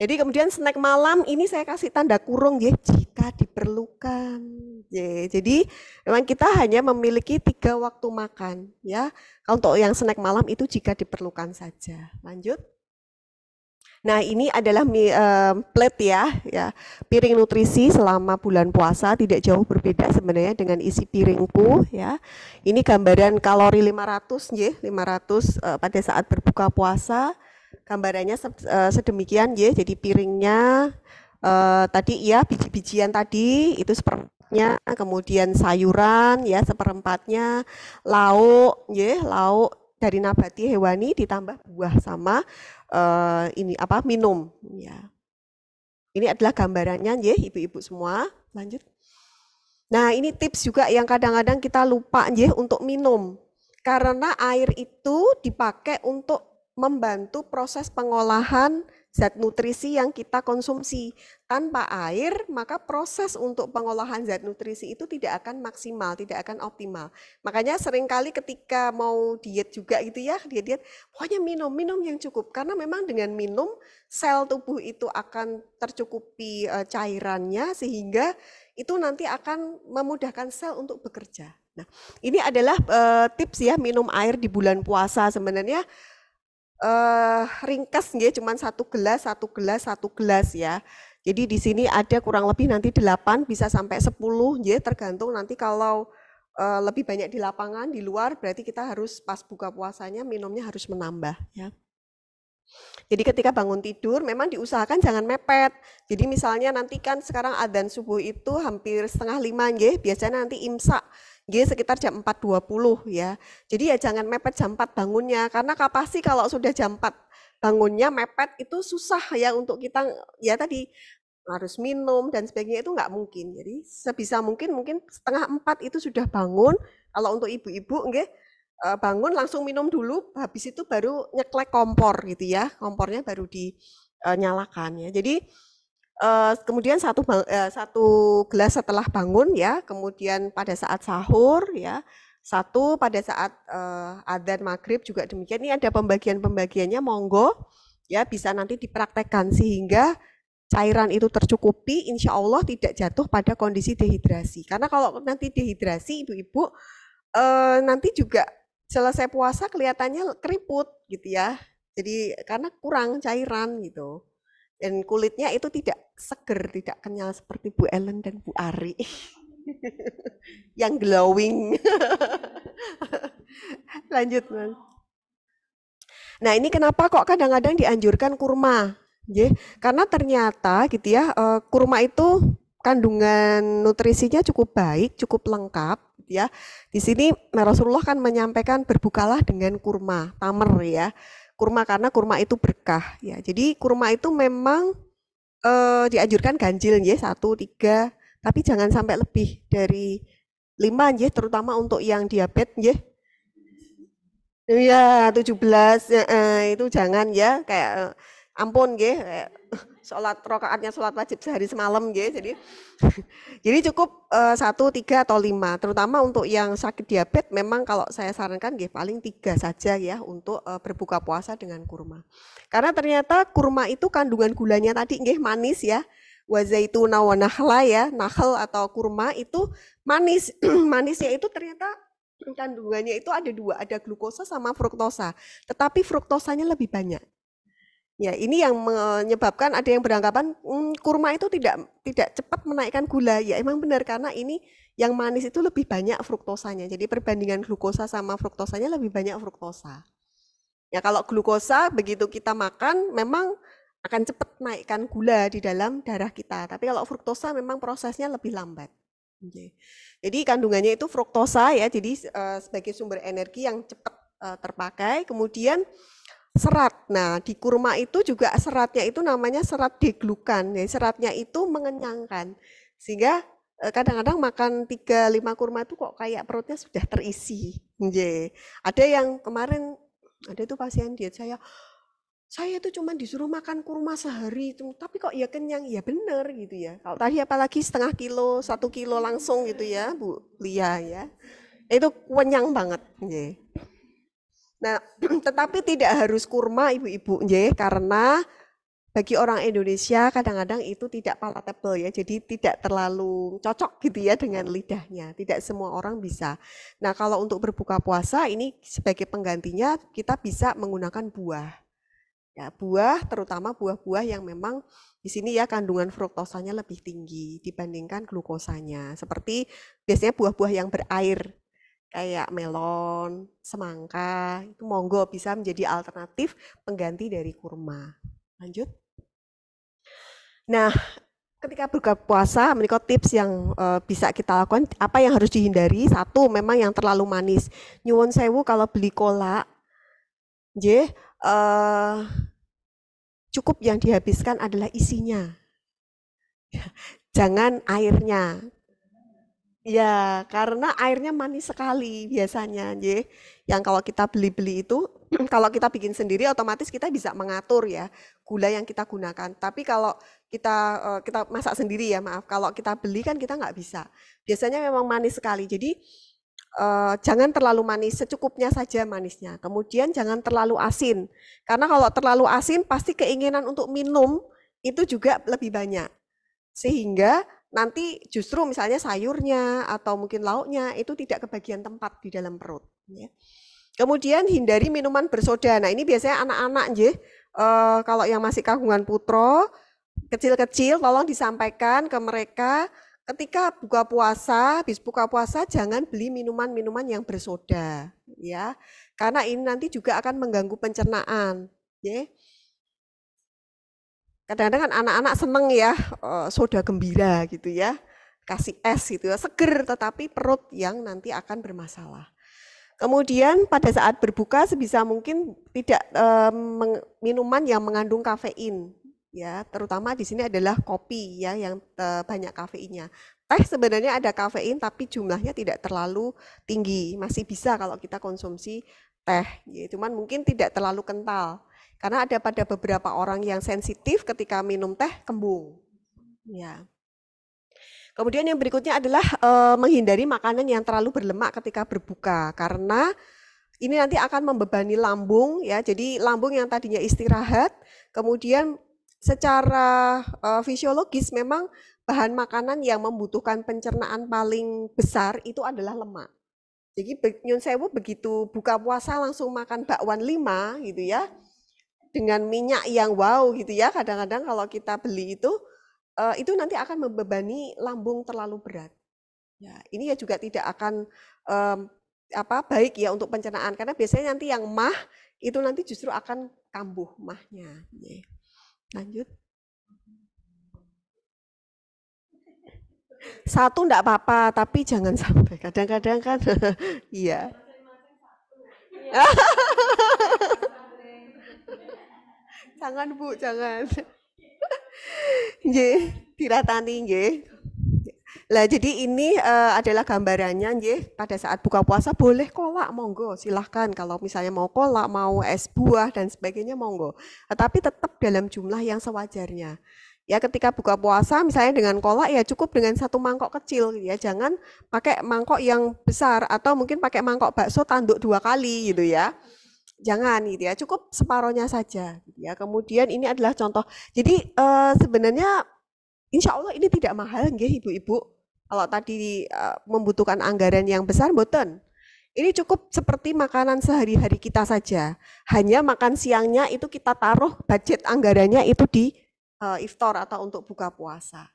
Jadi kemudian snack malam ini saya kasih tanda kurung ya jika diperlukan. Ya, jadi memang kita hanya memiliki 3 waktu makan ya. Untuk yang snack malam itu jika diperlukan saja. Lanjut. Nah, ini adalah plate ya. Piring nutrisi selama bulan puasa tidak jauh berbeda sebenarnya dengan isi piringku ya. Ini gambaran kalori 500 ya, 500 pada saat berbuka puasa. Gambarannya sedemikian ya. Jadi piringnya tadi ya biji-bijian tadi itu seperempatnya, kemudian sayuran ya seperempatnya, lauk ya, lauk dari nabati hewani ditambah buah sama ini apa minum ya. Ini adalah gambarannya ya ibu-ibu semua. Lanjut. Nah, ini tips juga yang kadang-kadang kita lupa ya untuk minum. Karena air itu dipakai untuk membantu proses pengolahan zat nutrisi yang kita konsumsi. Tanpa air, maka proses untuk pengolahan zat nutrisi itu tidak akan maksimal, tidak akan optimal. Makanya seringkali ketika mau diet juga gitu ya, diet, pokoknya minum yang cukup. Karena memang dengan minum, sel tubuh itu akan tercukupi cairannya, sehingga itu nanti akan memudahkan sel untuk bekerja. Nah, ini adalah tips ya, minum air di bulan puasa sebenarnya. Ringkas nggih cuman 1 gelas ya. Jadi di sini ada kurang lebih nanti 8 bisa sampai 10 nggih tergantung nanti kalau lebih banyak di lapangan di luar berarti kita harus pas buka puasanya minumnya harus menambah ya. Jadi ketika bangun tidur memang diusahakan jangan mepet. Jadi misalnya nanti kan sekarang adzan subuh itu hampir 4:30 nggih, biasanya nanti imsak nggih sekitar jam 4.20 ya. Jadi ya jangan mepet jam 4 bangunnya karena pasti kalau sudah jam 4 bangunnya mepet itu susah ya untuk kita ya tadi harus minum dan sebagainya itu nggak mungkin. Jadi sebisa mungkin 3:30 itu sudah bangun. Kalau untuk ibu-ibu nggih bangun langsung minum dulu, habis itu baru nyeklek kompor gitu ya, kompornya baru dinyalakan ya. Jadi kemudian satu gelas setelah bangun ya, kemudian pada saat sahur ya, 1 pada saat adzan maghrib juga demikian. Ini ada pembagiannya monggo ya bisa nanti dipraktekkan sehingga cairan itu tercukupi, insya Allah tidak jatuh pada kondisi dehidrasi. Karena kalau nanti dehidrasi ibu-ibu nanti juga selesai puasa kelihatannya keriput gitu ya. Jadi karena kurang cairan gitu. Dan kulitnya itu tidak seger, tidak kenyal seperti Bu Ellen dan Bu Ari. Yang glowing. Lanjut, Mas. Nah, ini kenapa kok kadang-kadang dianjurkan kurma? Karena ternyata gitu ya, kurma itu kandungan nutrisinya cukup baik, cukup lengkap gitu ya. Di sini Rasulullah kan menyampaikan berbukalah dengan kurma, tamer ya. Kurma karena kurma itu berkah ya. Jadi kurma itu memang dianjurkan ganjil ya 1, 3, tapi jangan sampai lebih dari 5 ya, terutama untuk yang diabetes ya. Iya 17 itu jangan ya kayak ampun nggih sholat rakaatnya sholat wajib sehari semalam nggih. Jadi cukup 1, 3 atau 5 terutama untuk yang sakit diabetes memang kalau saya sarankan nggih paling 3 saja ya untuk berbuka puasa dengan kurma. Karena ternyata kurma itu kandungan gulanya tadi nggih manis ya. Wa zaituna wa nakhla ya, nakhl atau kurma itu manis. Manisnya itu ternyata kandungannya itu ada dua, ada glukosa sama fruktosa. Tetapi fruktosanya lebih banyak. Ya, ini yang menyebabkan ada yang beranggapan kurma itu tidak cepat menaikkan gula. Ya, emang benar karena ini yang manis itu lebih banyak fruktosanya. Jadi perbandingan glukosa sama fruktosanya lebih banyak fruktosa. Ya, kalau glukosa begitu kita makan memang akan cepat naikkan gula di dalam darah kita. Tapi kalau fruktosa memang prosesnya lebih lambat. Jadi kandungannya itu fruktosa ya, jadi sebagai sumber energi yang cepat terpakai. Kemudian serat. Nah, di kurma itu juga seratnya itu namanya serat deglukan. Ya, seratnya itu mengenyangkan. Sehingga kadang-kadang makan 3-5 kurma itu kok kayak perutnya sudah terisi. Ada yang kemarin ada itu pasien diet saya tuh cuma disuruh makan kurma sehari itu, tapi kok ya kenyang, ya bener gitu ya. Kalau tadi apalagi setengah kilo, 1 kilo langsung gitu ya, Bu Lia ya. Itu kenyang banget. Nah, tetapi tidak harus kurma ibu-ibu, karena bagi orang Indonesia kadang-kadang itu tidak palatable ya, jadi tidak terlalu cocok gitu ya dengan lidahnya. Tidak semua orang bisa. Nah, kalau untuk berbuka puasa ini sebagai penggantinya kita bisa menggunakan buah. Ya, buah terutama buah-buah yang memang di sini ya kandungan fruktosanya lebih tinggi dibandingkan glukosanya. Seperti biasanya buah-buah yang berair kayak melon, semangka, itu monggo bisa menjadi alternatif pengganti dari kurma. Lanjut. Nah, ketika berbuka puasa, menikah tips yang bisa kita lakukan, apa yang harus dihindari? Satu, memang yang terlalu manis. Nyuwun sewu kalau beli kolak, cukup yang dihabiskan adalah isinya. Jangan airnya. Ya, karena airnya manis sekali biasanya, Yang kalau kita beli-beli itu, kalau kita bikin sendiri otomatis kita bisa mengatur ya gula yang kita gunakan. Tapi kalau kita masak sendiri ya, maaf, kalau kita beli kan kita nggak bisa. Biasanya memang manis sekali. Jadi jangan terlalu manis, secukupnya saja manisnya. Kemudian jangan terlalu asin, karena kalau terlalu asin pasti keinginan untuk minum itu juga lebih banyak. Sehingga nanti justru misalnya sayurnya atau mungkin lauknya itu tidak kebagian tempat di dalam perut. Ya. Kemudian hindari minuman bersoda. Nah ini biasanya anak-anak, kalau yang masih kagungan putro, kecil-kecil tolong disampaikan ke mereka ketika buka puasa, habis buka puasa jangan beli minuman-minuman yang bersoda, ya, karena ini nanti juga akan mengganggu pencernaan. Ya. Kadang-kadang kan anak-anak seneng ya soda gembira gitu ya, kasih es gitu ya, seger tetapi perut yang nanti akan bermasalah. Kemudian pada saat berbuka sebisa mungkin tidak minuman yang mengandung kafein ya, terutama di sini adalah kopi ya yang banyak kafeinnya. Teh sebenarnya ada kafein tapi jumlahnya tidak terlalu tinggi, masih bisa kalau kita konsumsi teh, ya, cuman mungkin tidak terlalu kental. Karena ada pada beberapa orang yang sensitif ketika minum teh kembung. Ya. Kemudian yang berikutnya adalah menghindari makanan yang terlalu berlemak ketika berbuka, karena ini nanti akan membebani lambung ya. Jadi lambung yang tadinya istirahat, kemudian secara fisiologis memang bahan makanan yang membutuhkan pencernaan paling besar itu adalah lemak. Jadi nyun sewu begitu buka puasa langsung makan bakwan 5 gitu ya, dengan minyak yang wow gitu ya, kadang-kadang kalau kita beli itu nanti akan membebani lambung terlalu berat. Ya, ini ya juga tidak akan baik ya untuk pencernaan, karena biasanya nanti yang mah itu nanti justru akan kambuh mahnya. Ya. Lanjut. 1 enggak apa-apa, tapi jangan sampai. Kadang-kadang kan, iya. Jangan Bu, jangan. Nggih, diratani nggih. Lah jadi ini adalah gambarannya nggih, pada saat buka puasa boleh kolak monggo, silahkan kalau misalnya mau kolak, mau es buah dan sebagainya monggo. Tetapi tetap dalam jumlah yang sewajarnya. Ya ketika buka puasa misalnya dengan kolak ya cukup dengan 1 mangkok kecil ya, jangan pakai mangkok yang besar atau mungkin pakai mangkok bakso tanduk 2 kali gitu ya. Jangan gitu ya, cukup separohnya saja gitu ya. Kemudian ini adalah contoh. Jadi sebenarnya insya Allah ini tidak mahal nggih ibu-ibu. Kalau tadi membutuhkan anggaran yang besar mboten. Ini cukup seperti makanan sehari-hari kita saja. Hanya makan siangnya itu kita taruh budget anggarannya itu di iftar atau untuk buka puasa.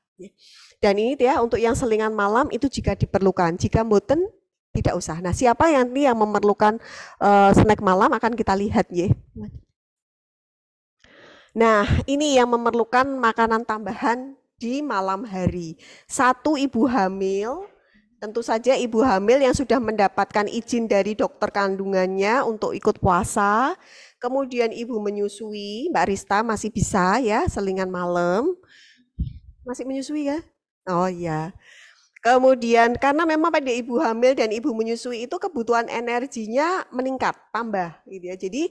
Dan ini ya untuk yang selingan malam itu jika diperlukan. Jika mboten tidak usah. Nah, siapa yang memerlukan snack malam akan kita lihat ya. Nah, ini yang memerlukan makanan tambahan di malam hari. Satu ibu hamil, tentu saja ibu hamil yang sudah mendapatkan izin dari dokter kandungannya untuk ikut puasa. Kemudian ibu menyusui, Mbak Rista masih bisa ya selingan malam. Masih menyusui ya? Oh iya. Kemudian karena memang pada ibu hamil dan ibu menyusui itu kebutuhan energinya meningkat, tambah gitu ya. Jadi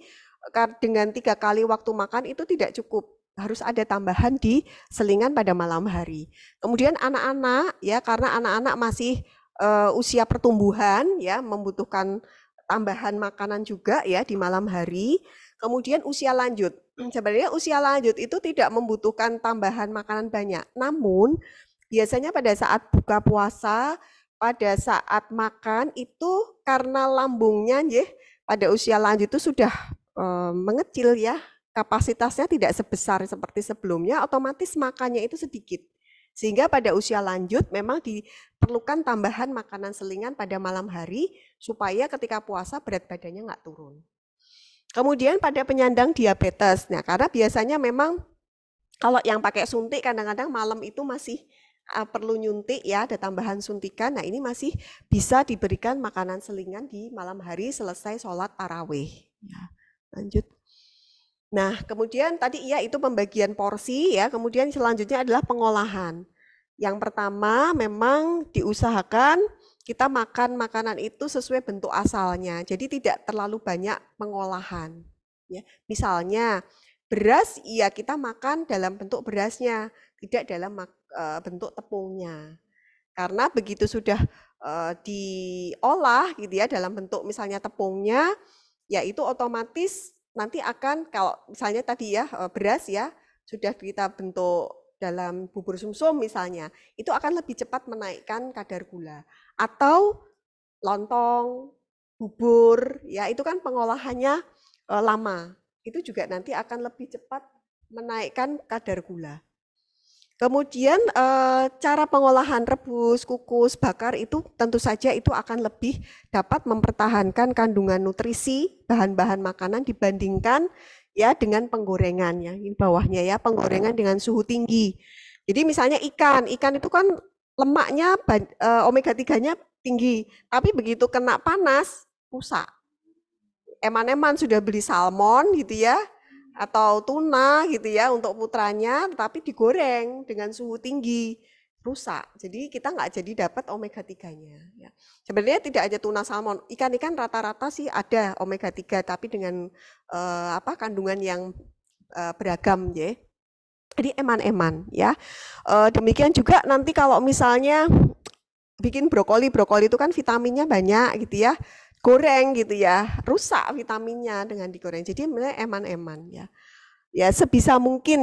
dengan 3 kali waktu makan itu tidak cukup, harus ada tambahan di selingan pada malam hari. Kemudian anak-anak ya, karena anak-anak masih usia pertumbuhan ya, membutuhkan tambahan makanan juga ya di malam hari. Kemudian usia lanjut. Sebenarnya usia lanjut itu tidak membutuhkan tambahan makanan banyak. Namun biasanya pada saat buka puasa, pada saat makan itu karena lambungnya pada usia lanjut itu sudah mengecil ya, kapasitasnya tidak sebesar seperti sebelumnya, otomatis makannya itu sedikit. Sehingga pada usia lanjut memang diperlukan tambahan makanan selingan pada malam hari supaya ketika puasa berat badannya nggak turun. Kemudian pada penyandang diabetes, nah karena biasanya memang kalau yang pakai suntik kadang-kadang malam itu masih perlu nyuntik ya, ada tambahan suntikan. Nah ini masih bisa diberikan makanan selingan di malam hari selesai sholat tarawih. Ya, lanjut. Nah kemudian tadi ya itu pembagian porsi ya, kemudian selanjutnya adalah pengolahan. Yang pertama memang diusahakan kita makan makanan itu sesuai bentuk asalnya, jadi tidak terlalu banyak pengolahan. Ya, misalnya beras, ya kita makan dalam bentuk berasnya, tidak dalam bentuk tepungnya. Karena begitu sudah diolah gitu ya dalam bentuk misalnya tepungnya, ya itu otomatis nanti akan kalau misalnya tadi ya beras ya sudah kita bentuk dalam bubur sumsum misalnya, itu akan lebih cepat menaikkan kadar gula. Atau lontong, bubur, ya itu kan pengolahannya lama. Itu juga nanti akan lebih cepat menaikkan kadar gula. Kemudian cara pengolahan rebus, kukus, bakar itu tentu saja itu akan lebih dapat mempertahankan kandungan nutrisi bahan-bahan makanan dibandingkan ya dengan penggorengan ya, ini bawahnya ya, penggorengan dengan suhu tinggi. Jadi misalnya ikan itu kan lemaknya omega 3-nya tinggi, tapi begitu kena panas rusak. Eman-eman sudah beli salmon gitu ya, atau tuna gitu ya untuk putranya, tapi digoreng dengan suhu tinggi, rusak. Jadi kita nggak jadi dapat omega 3-nya. Ya. Sebenarnya tidak aja tuna salmon, ikan-ikan rata-rata sih ada omega 3, tapi dengan kandungan yang beragam ya. Jadi eman-eman ya. Demikian juga nanti kalau misalnya bikin brokoli itu kan vitaminnya banyak gitu ya. Goreng gitu ya, rusak vitaminnya dengan digoreng. Jadi sebenarnya eman-eman ya. Ya sebisa mungkin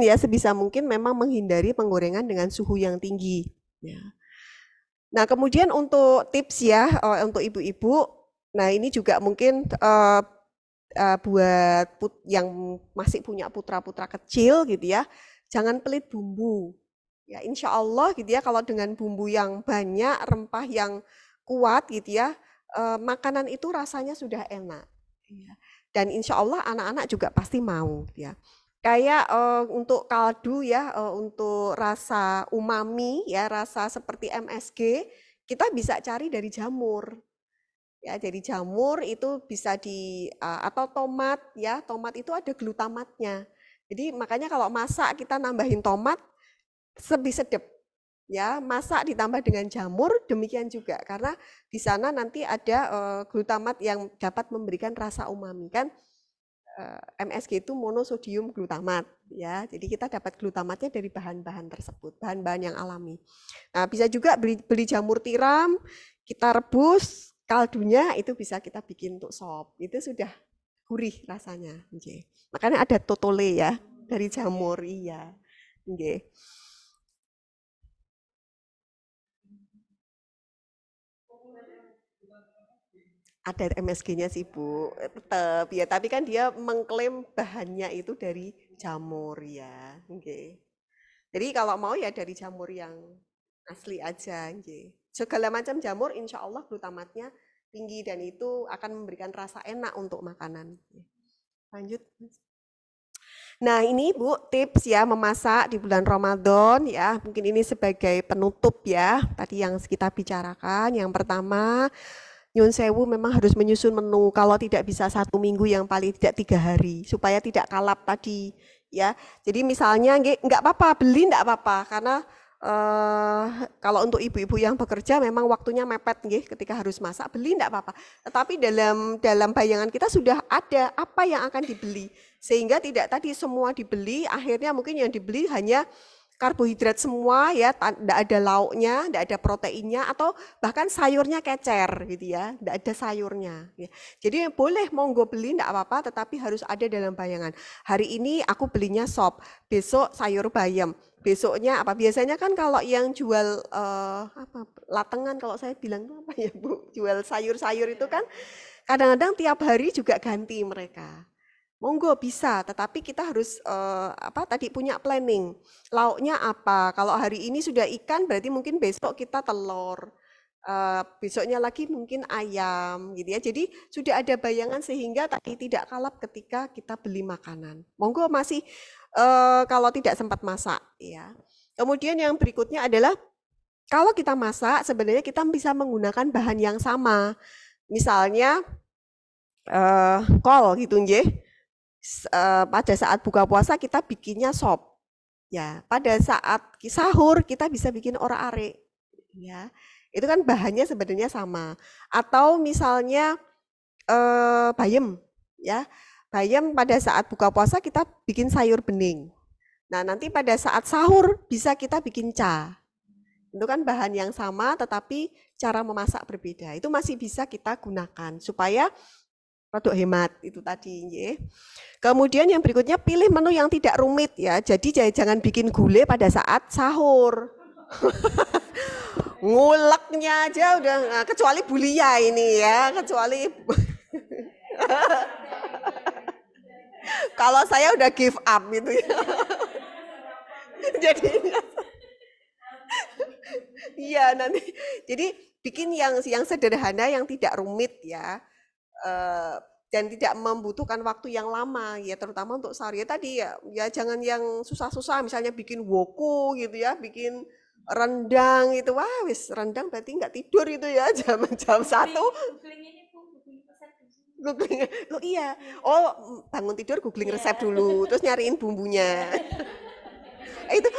memang menghindari penggorengan dengan suhu yang tinggi. Ya. Nah kemudian untuk tips ya untuk ibu-ibu, nah ini juga mungkin buat yang masih punya putra-putra kecil gitu ya, jangan pelit bumbu. Ya insya Allah gitu ya kalau dengan bumbu yang banyak, rempah yang kuat gitu ya, makanan itu rasanya sudah enak. Dan insya Allah anak-anak juga pasti mau ya. Kayak untuk kaldu ya, untuk rasa umami ya, rasa seperti MSG, kita bisa cari dari jamur. Ya, dari jamur itu bisa atau tomat ya, tomat itu ada glutamatnya. Jadi makanya kalau masak kita nambahin tomat lebih sedap. Ya, masak ditambah dengan jamur demikian juga karena di sana nanti ada glutamat yang dapat memberikan rasa umami kan. MSG itu monosodium glutamat ya. Jadi kita dapat glutamatnya dari bahan-bahan tersebut, bahan-bahan yang alami. Nah, bisa juga beli jamur tiram, kita rebus, kaldunya itu bisa kita bikin untuk sop. Itu sudah gurih rasanya. Okay. Makanya ada totole ya dari jamur iya. Okay. Ada MSG-nya sih Bu, tetap ya. Tapi kan dia mengklaim bahannya itu dari jamur ya. Oke. Jadi kalau mau ya dari jamur yang asli aja. Oke. Segala macam jamur, insya Allah glutamatnya tinggi dan itu akan memberikan rasa enak untuk makanan. Lanjut. Nah ini Bu tips ya memasak di bulan Ramadan ya. Mungkin ini sebagai penutup ya. Tadi yang kita bicarakan. Yang pertama, Nyun Sewu memang harus menyusun menu. Kalau tidak bisa 1 minggu yang paling tidak 3 hari. Supaya tidak kalap tadi ya. Jadi misalnya nggak apa-apa, beli nggak apa-apa. Karena kalau untuk ibu-ibu yang bekerja memang waktunya mepet nggih ketika harus masak, beli enggak apa-apa. Tetapi dalam bayangan kita sudah ada apa yang akan dibeli. Sehingga tidak tadi semua dibeli, akhirnya mungkin yang dibeli hanya karbohidrat semua ya, enggak ada lauknya, enggak ada proteinnya atau bahkan sayurnya kecer gitu ya, enggak ada sayurnya ya. Jadi boleh monggo beli enggak apa-apa tetapi harus ada dalam bayangan. Hari ini aku belinya sop, besok sayur bayam. Besoknya apa? Biasanya kan kalau yang jual apa latengan kalau saya bilang itu apa ya Bu? Jual sayur-sayur itu kan kadang-kadang tiap hari juga ganti mereka. Monggo bisa, tetapi kita harus apa tadi punya planning. Lauknya apa? Kalau hari ini sudah ikan berarti mungkin besok kita telur. Besoknya lagi mungkin ayam gitu ya. Jadi sudah ada bayangan sehingga tadi tidak kalap ketika kita beli makanan. Monggo masih kalau tidak sempat masak ya. Kemudian yang berikutnya adalah kalau kita masak sebenarnya kita bisa menggunakan bahan yang sama. Misalnya kol gitu nggih. Pada saat buka puasa kita bikinnya sop. Ya, pada saat sahur kita bisa bikin ora-are. Ya. Itu kan bahannya sebenarnya sama. Atau misalnya bayam ya. Bayam pada saat buka puasa kita bikin sayur bening. Nah, nanti pada saat sahur bisa kita bikin ca. Itu kan bahan yang sama tetapi cara memasak berbeda. Itu masih bisa kita gunakan supaya produk hemat itu tadi ya. Kemudian yang berikutnya pilih menu yang tidak rumit ya. Jadi jangan bikin gulai pada saat sahur. Nguleknya aja udah kecuali bulia ini ya, kecuali kalau saya udah give up gitu ya. Jadi iya nanti. Jadi bikin yang sederhana yang tidak rumit ya. Dan tidak membutuhkan waktu yang lama ya terutama untuk sehari tadi ya jangan yang susah-susah misalnya bikin woku gitu ya, bikin rendang itu wah wis rendang berarti nggak tidur itu ya jam 1. Googling, lo iya. Oh bangun tidur googling resep dulu, terus nyariin bumbunya. Itu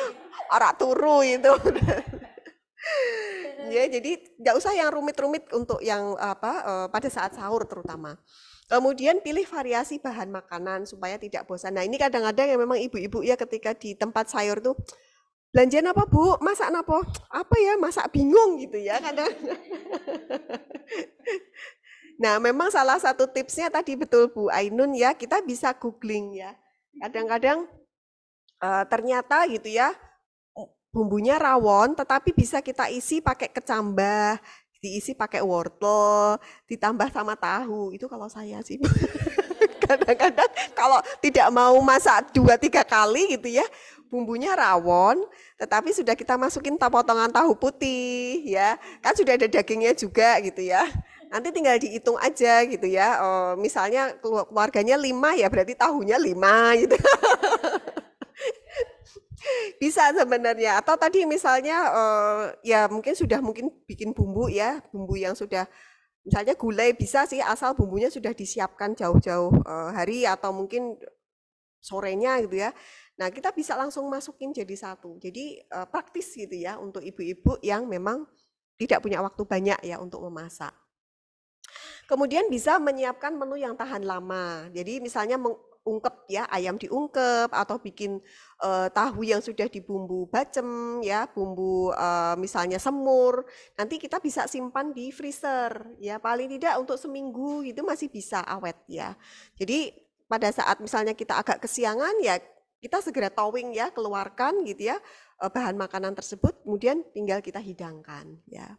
ora turu itu. Ya jadi nggak usah yang rumit-rumit untuk yang apa pada saat sahur terutama. Kemudian pilih variasi bahan makanan supaya tidak bosan. Nah ini kadang-kadang yang memang ibu-ibu ya ketika di tempat sayur tuh belanjaan apa Bu? Masak apa? Apa ya? Masak bingung gitu ya kadang. Nah memang salah satu tipsnya tadi betul Bu Ainun ya kita bisa googling ya. Kadang-kadang ternyata gitu ya bumbunya rawon tetapi bisa kita isi pakai kecambah, diisi pakai wortel, ditambah sama tahu. Itu kalau saya sih. Kadang-kadang kalau tidak mau masak 2-3 kali gitu ya, bumbunya rawon, tetapi sudah kita masukin potongan tahu putih ya. Kan sudah ada dagingnya juga gitu ya. Nanti tinggal dihitung aja gitu ya. Misalnya keluarganya 5 ya berarti tahunya 5 gitu. Bisa sebenarnya atau tadi misalnya ya mungkin sudah bikin bumbu ya, bumbu yang sudah misalnya gulai bisa sih asal bumbunya sudah disiapkan jauh-jauh hari atau mungkin sorenya gitu ya. Nah, kita bisa langsung masukin jadi satu. Jadi praktis gitu ya untuk ibu-ibu yang memang tidak punya waktu banyak ya untuk memasak. Kemudian bisa menyiapkan menu yang tahan lama. Jadi misalnya ungkep ya ayam diungkep atau bikin tahu yang sudah dibumbu bacem ya bumbu misalnya semur nanti kita bisa simpan di freezer ya paling tidak untuk seminggu itu masih bisa awet ya. Jadi pada saat misalnya kita agak kesiangan ya kita segera towing ya keluarkan gitu ya bahan makanan tersebut kemudian tinggal kita hidangkan ya.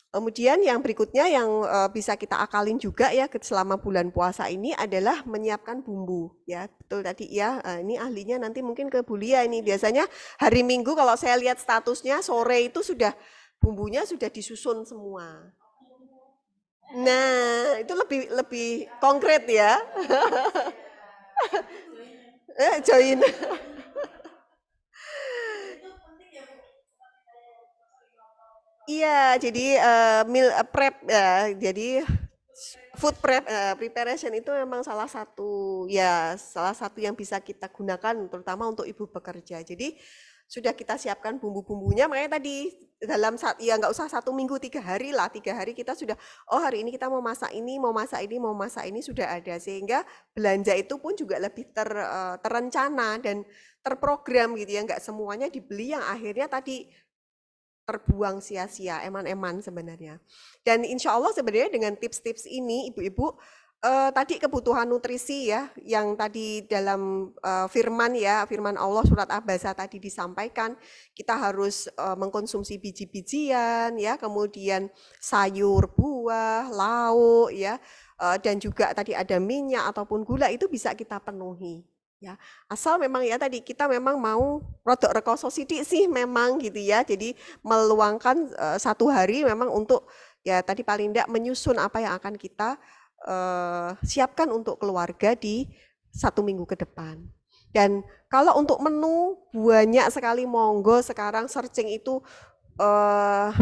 Kemudian yang berikutnya yang bisa kita akalin juga ya selama bulan puasa ini adalah menyiapkan bumbu ya. Betul tadi ya. Ini ahlinya nanti mungkin ke Bu Lia ini. Biasanya hari Minggu kalau saya lihat statusnya sore itu sudah bumbunya sudah disusun semua. Nah, itu lebih lebih konkret ya. Join. Iya, jadi meal prep ya. Jadi food prep preparation itu memang salah satu yang bisa kita gunakan terutama untuk ibu bekerja. Jadi sudah kita siapkan bumbu-bumbunya, makanya tadi dalam ya nggak usah 1 minggu 3 hari lah, 3 hari kita sudah hari ini kita mau masak ini, mau masak ini, mau masak ini sudah ada sehingga belanja itu pun juga lebih terencana dan terprogram gitu ya, nggak semuanya dibeli yang akhirnya tadi terbuang sia-sia, eman-eman sebenarnya. Dan insya Allah sebenarnya dengan tips-tips ini ibu-ibu tadi kebutuhan nutrisi ya, yang tadi dalam firman Allah surat Abasa tadi disampaikan, kita harus mengkonsumsi biji-bijian ya, kemudian sayur, buah, lauk ya, dan juga tadi ada minyak ataupun gula itu bisa kita penuhi. Ya, asal memang ya tadi kita memang mau rodok rekoso sidik sih memang gitu ya. Jadi meluangkan 1 hari memang untuk ya tadi paling tidak menyusun apa yang akan kita siapkan untuk keluarga di 1 minggu ke depan. Dan kalau untuk menu banyak sekali, monggo sekarang searching itu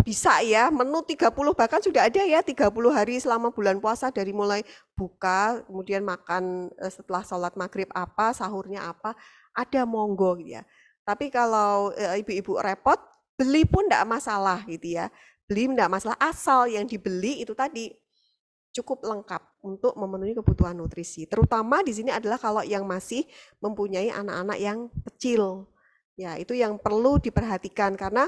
bisa ya, menu 30 bahkan sudah ada ya 30 hari selama bulan puasa dari mulai buka, kemudian makan setelah sholat maghrib apa, sahurnya apa, ada monggo gitu ya. Tapi kalau ibu-ibu repot, beli pun enggak masalah gitu ya. Beli enggak masalah, asal yang dibeli itu tadi cukup lengkap untuk memenuhi kebutuhan nutrisi. Terutama di sini adalah kalau yang masih mempunyai anak-anak yang kecil. Ya, itu yang perlu diperhatikan karena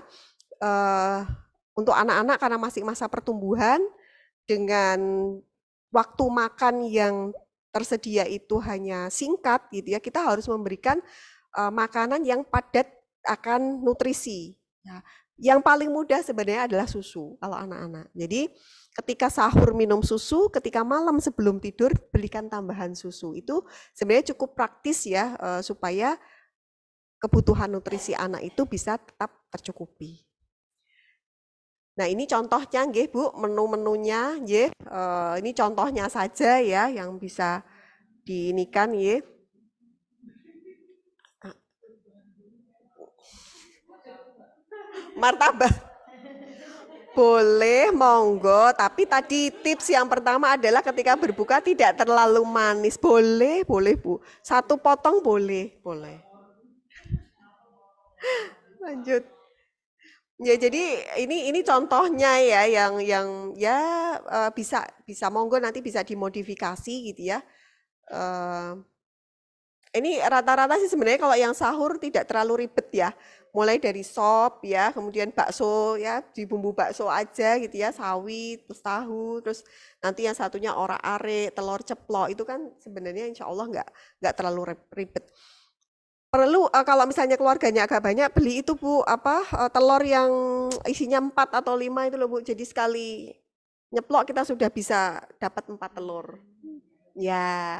untuk anak-anak karena masih masa pertumbuhan dengan waktu makan yang tersedia itu hanya singkat gitu ya, kita harus memberikan makanan yang padat akan nutrisi. Ya, yang paling mudah sebenarnya adalah susu kalau anak-anak. Jadi ketika sahur minum susu, ketika malam sebelum tidur berikan tambahan susu. Itu sebenarnya cukup praktis ya supaya kebutuhan nutrisi anak itu bisa tetap tercukupi. Nah, ini contohnya nggih Bu, menu-menunya nggih. Ini contohnya saja ya yang bisa diinikan nggih. Martabak. Boleh, monggo. Tapi tadi tips yang pertama adalah ketika berbuka tidak terlalu manis. Boleh, boleh Bu. 1 potong boleh, boleh. Lanjut. Ya, jadi ini contohnya ya yang ya bisa monggo nanti bisa dimodifikasi gitu ya. Ini rata-rata sih sebenarnya kalau yang sahur tidak terlalu ribet ya. Mulai dari sop ya, kemudian bakso ya, di bumbu bakso aja gitu ya, sawi, terus tahu, terus nanti yang satunya orak-arik, telur ceplok itu kan sebenarnya insya Allah nggak terlalu ribet. Perlu kalau misalnya keluarganya agak banyak beli itu Bu telur yang isinya 4 atau 5 itu loh Bu. Jadi sekali nyeplok kita sudah bisa dapat 4 telur. Ya,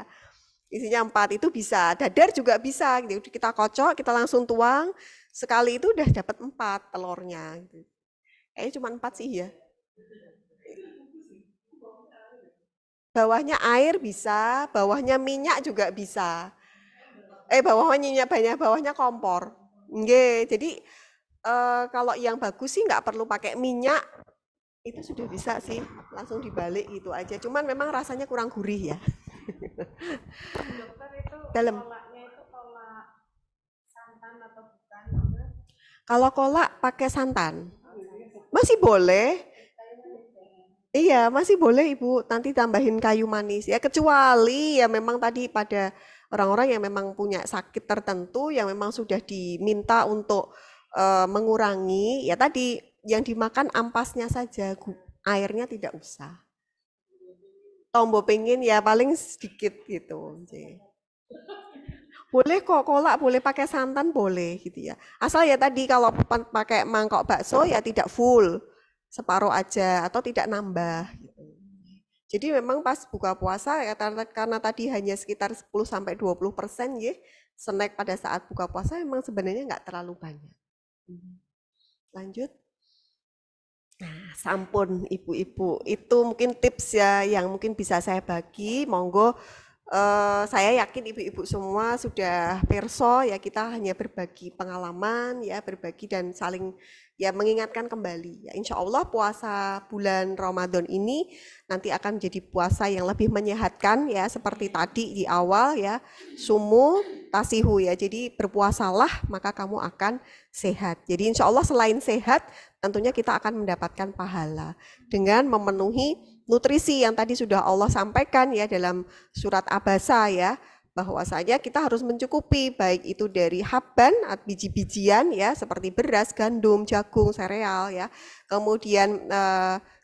isinya 4 itu bisa. Dadar juga bisa. Gitu. Kita kocok, kita langsung tuang. Sekali itu udah dapat 4 telurnya. Gitu. Kayaknya cuma 4 sih ya. Bawahnya air bisa, bawahnya minyak juga bisa. Bawahnya kompor. Nggih, jadi kalau yang bagus sih nggak perlu pakai minyak, itu sudah bisa sih, langsung dibalik gitu aja. Cuman memang rasanya kurang gurih ya. Dokter itu Dalam. kolaknya itu kolak santan atau bukan? Kalau kolak pakai santan, masih boleh. Iya, masih boleh Ibu. Nanti tambahin kayu manis ya, kecuali ya memang tadi pada orang-orang yang memang punya sakit tertentu yang memang sudah diminta untuk mengurangi, ya tadi yang dimakan ampasnya saja, airnya tidak usah. Tombo pengen ya paling sedikit gitu. Boleh kok kolak, boleh pakai santan boleh gitu ya. Asal ya tadi kalau pakai mangkok bakso ya tidak full. separuh aja atau tidak nambah gitu. Jadi memang pas buka puasa ya karena tadi hanya sekitar 10-20% ya, snack pada saat buka puasa memang sebenarnya nggak terlalu banyak. Lanjut. Nah, sampun ibu-ibu, itu mungkin tips ya yang mungkin bisa saya bagi. Monggo, saya yakin ibu-ibu semua sudah perso ya, kita hanya berbagi pengalaman ya, berbagi dan saling ya mengingatkan kembali. Ya, insya Allah puasa bulan Ramadan ini nanti akan menjadi puasa yang lebih menyehatkan ya, seperti tadi di awal ya, sumu tasihu ya. Jadi berpuasalah maka kamu akan sehat. Jadi insya Allah selain sehat, tentunya kita akan mendapatkan pahala dengan memenuhi nutrisi yang tadi sudah Allah sampaikan ya dalam surat Abasa ya, bahwasanya kita harus mencukupi baik itu dari habban, biji-bijian ya seperti beras, gandum, jagung, sereal ya, kemudian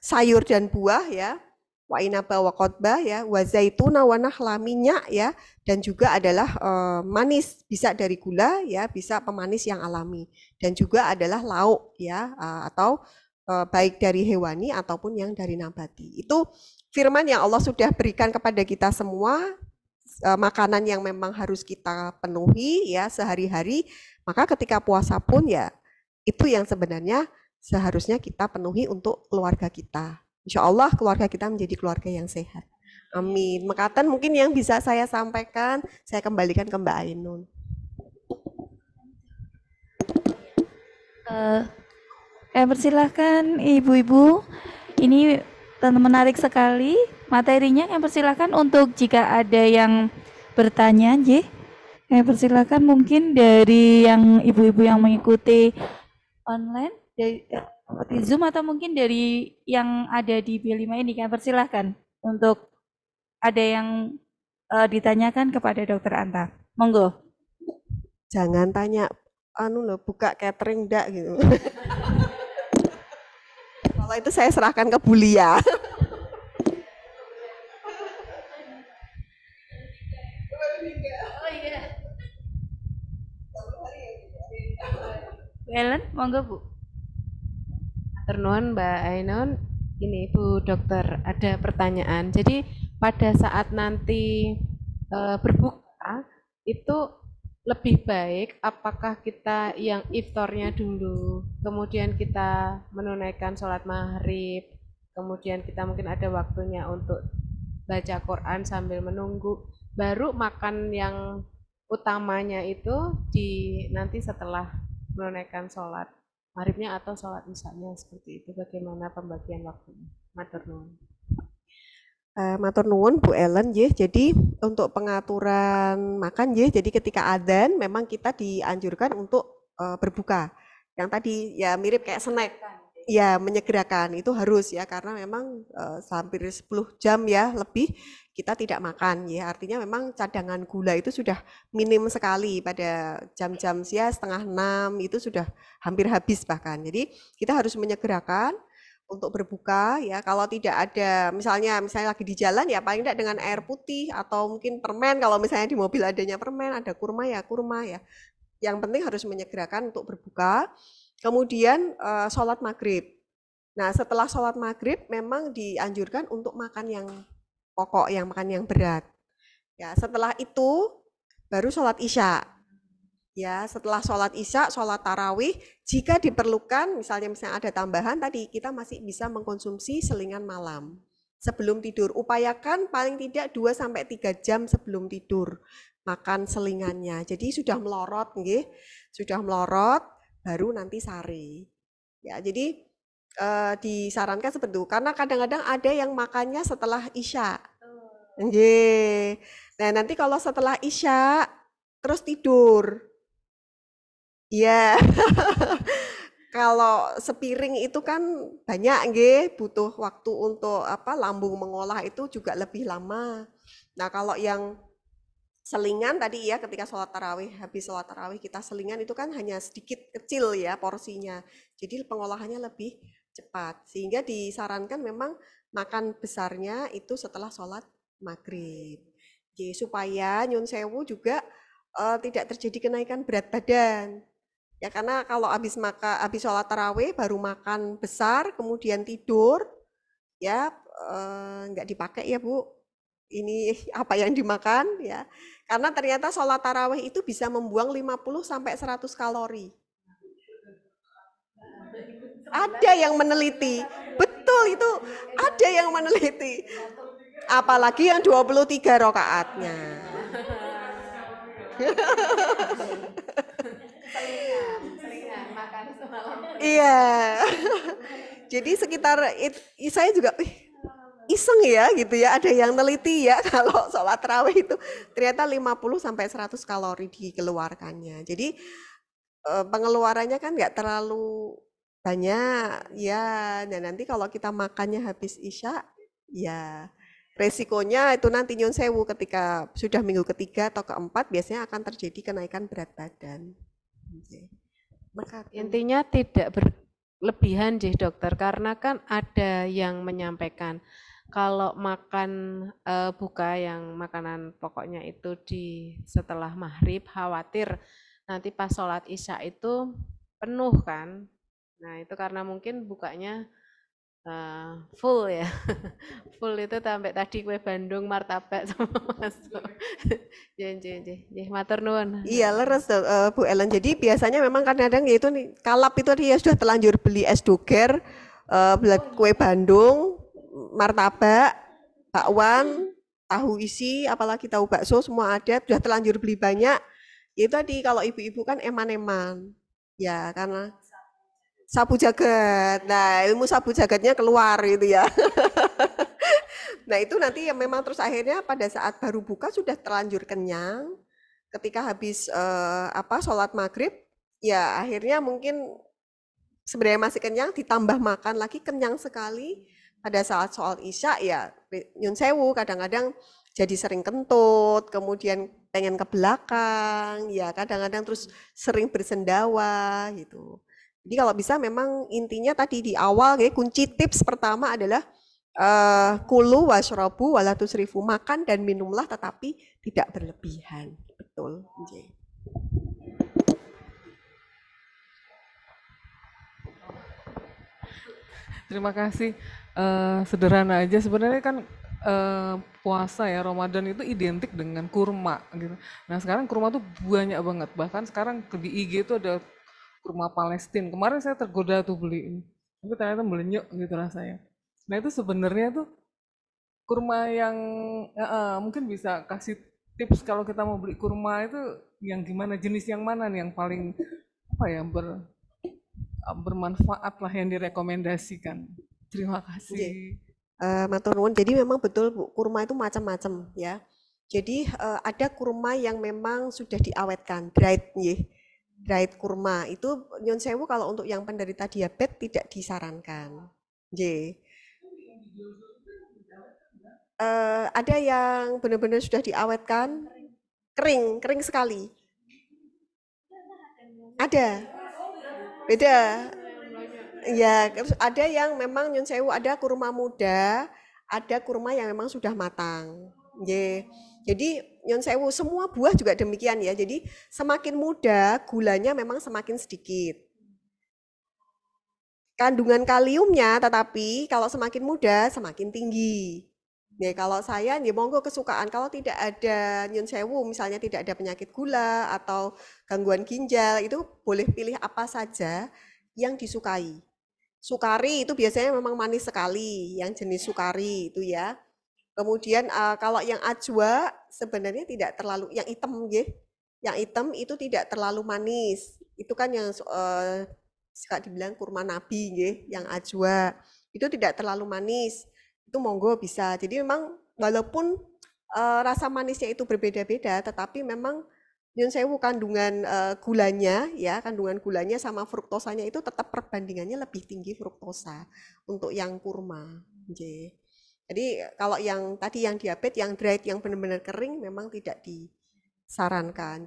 sayur dan buah ya, wa inaba wa qodba ya, wa zaituna wa nakhla, minyak ya, dan juga adalah manis, bisa dari gula ya, bisa pemanis yang alami, dan juga adalah lauk ya, atau baik dari hewani ataupun yang dari nabati. Itu firman yang Allah sudah berikan kepada kita semua, makanan yang memang harus kita penuhi ya sehari-hari. Maka ketika puasa pun ya itu yang sebenarnya seharusnya kita penuhi untuk keluarga kita. Insya Allah keluarga kita menjadi keluarga yang sehat. Amin. Mekaten mungkin yang bisa saya sampaikan, saya kembalikan ke Mbak Ainun. Persilahkan ibu-ibu, ini menarik sekali materinya. Persilahkan untuk jika ada yang bertanya, persilahkan mungkin dari yang ibu-ibu yang mengikuti online dari Zoom atau mungkin dari yang ada di B5 ini, persilahkan untuk ada yang ditanyakan kepada Dokter Anta. Monggo. Jangan tanya buka catering enggak gitu. Kalau itu saya serahkan ke Bulia. Bu Ellen, monggo Bu. Ternuan Mbak Ainun, ini Bu Dokter ada pertanyaan. Jadi pada saat nanti berbuka itu lebih baik apakah kita yang iftarnya dulu, kemudian kita menunaikan sholat maghrib, kemudian kita mungkin ada waktunya untuk baca Quran sambil menunggu, baru makan yang utamanya itu di nanti setelah menunaikan sholat maghribnya atau sholat isya-nya, seperti itu. Bagaimana pembagian waktunya? Matur nuwun. Matur nuwun Bu Ellen nggih. Jadi untuk pengaturan makan nggih, jadi ketika adzan memang kita dianjurkan untuk berbuka. Yang tadi ya mirip kayak snack. Ya, menyegerakan itu harus ya karena memang hampir 10 jam ya lebih kita tidak makan ya. Artinya memang cadangan gula itu sudah minim sekali pada jam-jam ya 5:30 itu sudah hampir habis bahkan. Jadi kita harus menyegerakan untuk berbuka ya. Kalau tidak ada misalnya lagi di jalan ya paling tidak dengan air putih atau mungkin permen, kalau misalnya di mobil adanya permen, ada kurma ya. Yang penting harus menyegerakan untuk berbuka. Kemudian sholat maghrib. Nah setelah sholat maghrib memang dianjurkan untuk makan yang pokok, yang makan yang berat. Ya setelah itu baru sholat isya. Ya, setelah sholat isya, sholat tarawih, jika diperlukan, misalnya ada tambahan tadi, kita masih bisa mengkonsumsi selingan malam. Sebelum tidur, upayakan paling tidak 2-3 jam sebelum tidur makan selingannya. Jadi sudah melorot, nggih. Sudah melorot, baru nanti sare. Ya, jadi disarankan seperti itu. Karena kadang-kadang ada yang makannya setelah isya. Nggih. Nah, nanti kalau setelah isya, terus tidur. Iya. Kalau sepiring itu kan banyak nggih, butuh waktu untuk lambung mengolah itu juga lebih lama. Nah, kalau yang selingan tadi ya ketika sholat tarawih, habis sholat tarawih kita selingan itu kan hanya sedikit kecil ya porsinya. Jadi pengolahannya lebih cepat. Sehingga disarankan memang makan besarnya itu setelah sholat maghrib. Jadi supaya nyun sewu juga tidak terjadi kenaikan berat badan. Ya karena kalau habis sholat tarawih baru makan besar, kemudian tidur, ya nggak dipakai ya Bu. Ini apa yang dimakan ya. Karena ternyata sholat tarawih itu bisa membuang 50 sampai 100 kalori. Ada yang meneliti. Betul itu, ada yang meneliti. Apalagi yang 23 rakaatnya. Selingan makan semalam. Iya. Jadi sekitar saya juga iseng ya gitu ya, ada yang neliti ya kalau sholat tarawih itu ternyata 50 sampai 100 kalori dikeluarkannya. Jadi pengeluarannya kan nggak terlalu banyak ya. Dan nanti kalau kita makannya habis Isya ya resikonya itu nanti nyun sewu ketika sudah minggu ketiga atau keempat biasanya akan terjadi kenaikan berat badan. Intinya tidak berlebihan sih dokter, karena kan ada yang menyampaikan kalau makan buka yang makanan pokoknya itu di setelah maghrib khawatir nanti pas sholat isya itu penuh kan. Nah itu karena mungkin bukanya full ya, full itu sampai tadi kue Bandung, martabak sama masuk. Jadi matur nuwun. Iya leres Bu Ellen. Jadi biasanya memang kadang-kadang yaitu nih kalap itu dia sudah telanjur beli es doger, kue Bandung, martabak, bakwan, tahu isi, apalagi tahu bakso semua ada, sudah telanjur beli banyak. Itu tadi kalau ibu-ibu kan eman-eman, ya karena sabu jagat. Nah ilmu sabu jagatnya keluar gitu ya. Nah itu nanti yang memang terus akhirnya pada saat baru buka sudah terlanjur kenyang. Ketika habis sholat maghrib, ya akhirnya mungkin sebenarnya masih kenyang, ditambah makan lagi kenyang sekali. Pada saat sholat isya ya nyun sewu kadang-kadang jadi sering kentut, kemudian pengen ke belakang, ya kadang-kadang terus sering bersendawa gitu. Jadi kalau bisa memang intinya tadi di awal ya kunci tips pertama adalah kulu washrobu wala tusrifu, makan dan minumlah tetapi tidak berlebihan. Betul. Terima kasih. Sederhana aja sebenarnya kan puasa ya Ramadan itu identik dengan kurma gitu. Nah sekarang kurma tuh banyak banget. Bahkan sekarang di IG itu ada kurma Palestina. Kemarin saya tergoda tuh beli ini, tapi ternyata melenyuk gitu rasanya. Nah itu sebenarnya tuh kurma yang mungkin bisa kasih tips kalau kita mau beli kurma itu yang gimana, jenis yang mana nih yang paling apa ya bermanfaat lah yang direkomendasikan. Terima kasih. Matur nuwun. Jadi memang betul Bu, kurma itu macam-macam ya. Jadi ada kurma yang memang sudah diawetkan, dried nggih. Dried kurma itu nyun sewu kalau untuk yang penderita diabetes tidak disarankan. Nggih. Ada yang benar-benar sudah diawetkan, kering sekali. Ada. Beda. Ya, ada yang memang nyun sewu, ada kurma muda, ada kurma yang memang sudah matang. Jadi nyun sewu semua buah juga demikian ya. Jadi semakin muda gulanya memang semakin sedikit. Kandungan kaliumnya tetapi kalau semakin muda semakin tinggi. Ya kalau saya ya monggo kesukaan, kalau tidak ada nyun sewu misalnya tidak ada penyakit gula atau gangguan ginjal itu boleh pilih apa saja yang disukai. Sukari itu biasanya memang manis sekali, yang jenis sukari itu ya. Kemudian kalau yang ajwa sebenarnya tidak terlalu, yang hitam ya, yang hitam itu tidak terlalu manis. Itu kan yang suka dibilang kurma nabi ya, yang ajwa itu tidak terlalu manis. Itu monggo bisa. Jadi memang walaupun rasa manisnya itu berbeda-beda, tetapi memang nyun sewu kandungan gulanya ya, kandungan gulanya sama fruktosanya itu tetap perbandingannya lebih tinggi fruktosa untuk yang kurma. Jadi kalau yang tadi yang diabetes, yang dried, yang benar-benar kering memang tidak disarankan.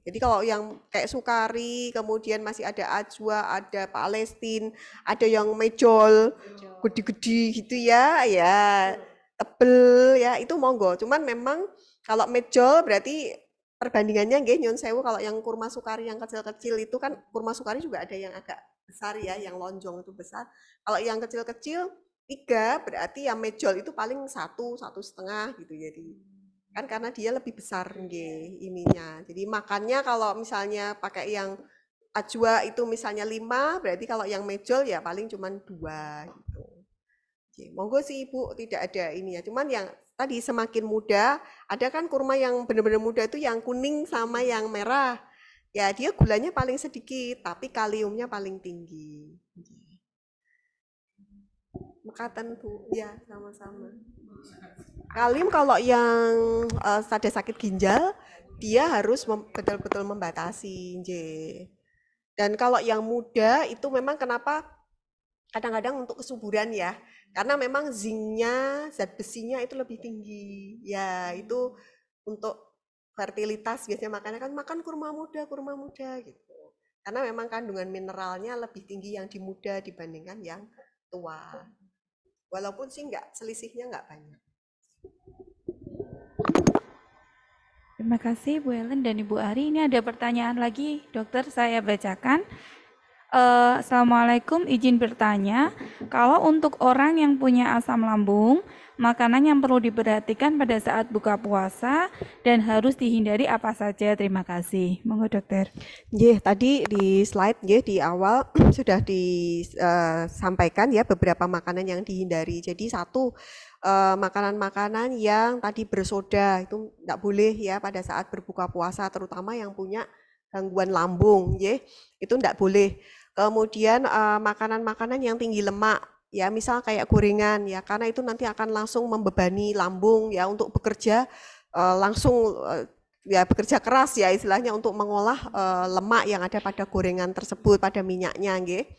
Jadi kalau yang kayak sukari, kemudian masih ada ajwa, ada Palestina, ada yang mejol, gede-gede gitu ya, ya tebel ya itu monggo. Cuman memang kalau mejol berarti perbandingannya nggih nyun sewu, kalau yang kurma sukari yang kecil-kecil itu kan kurma sukari juga ada yang agak besar ya, yang lonjong itu besar. Kalau yang kecil-kecil 3, berarti yang mejol itu paling 1,5 gitu. Jadi kan karena dia lebih besar nggih ininya. Jadi makannya kalau misalnya pakai yang ajwa itu misalnya 5, berarti kalau yang mejol ya paling cuman 2 gitu. Oke, monggo sih Ibu, tidak ada ini ya. Cuman yang tadi semakin muda, ada kan kurma yang benar-benar muda itu yang kuning sama yang merah. Ya dia gulanya paling sedikit, tapi kaliumnya paling tinggi. Mekaten Bu, ya sama-sama. Kalium kalau yang ada sakit ginjal, dia harus betul-betul membatasi. Nggih. Dan kalau yang muda itu memang kenapa kadang-kadang untuk kesuburan ya, karena memang zincnya, zat besinya itu lebih tinggi. Ya, itu untuk fertilitas biasanya makanya kan makan kurma muda gitu. Karena memang kandungan mineralnya lebih tinggi yang di muda dibandingkan yang tua. Walaupun sih selisihnya nggak banyak. Terima kasih Bu Ellen dan Ibu Ari. Ini ada pertanyaan lagi, dokter, saya bacakan. Assalamualaikum, izin bertanya, kalau untuk orang yang punya asam lambung, makanan yang perlu diperhatikan pada saat buka puasa dan harus dihindari apa saja? Terima kasih. Monggo dokter. Nggih, tadi di slide nggih di awal sudah disampaikan ya beberapa makanan yang dihindari. Jadi satu, makanan-makanan yang tadi bersoda itu enggak boleh ya pada saat berbuka puasa, terutama yang punya gangguan lambung nggih, itu enggak boleh. Kemudian makanan-makanan yang tinggi lemak ya, misal kayak gorengan ya, karena itu nanti akan langsung membebani lambung ya untuk bekerja langsung ya bekerja keras ya istilahnya untuk mengolah lemak yang ada pada gorengan tersebut, pada minyaknya nggih.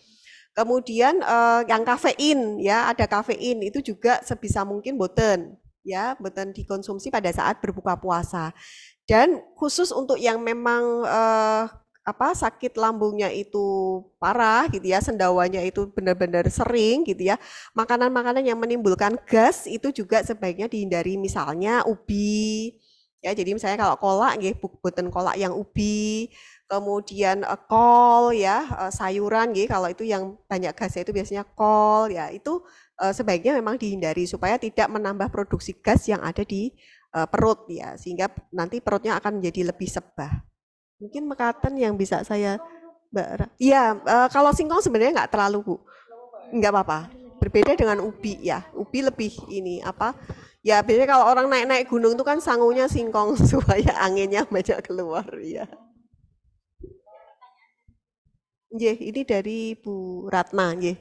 Kemudian yang kafein ya, ada kafein itu juga sebisa mungkin boten ya, boten dikonsumsi pada saat berbuka puasa. Dan khusus untuk yang memang sakit lambungnya itu parah gitu ya, sendawanya itu benar-benar sering gitu ya, makanan-makanan yang menimbulkan gas itu juga sebaiknya dihindari, misalnya ubi ya. Jadi misalnya kalau kolak nggih, boten kolak yang ubi, kemudian kol ya, sayuran nggih, kalau itu yang banyak gasnya itu biasanya kol ya, itu sebaiknya memang dihindari supaya tidak menambah produksi gas yang ada di perut ya, sehingga nanti perutnya akan menjadi lebih sebah. Mungkin mekaten yang bisa saya iya, kalau singkong sebenarnya nggak terlalu Bu, nggak apa-apa. Berbeda dengan ubi ya, ubi lebih ini ya biasanya kalau orang naik-naik gunung itu kan sangunya singkong supaya anginnya banyak keluar ya. Nggih, ini dari Bu Ratna nggih.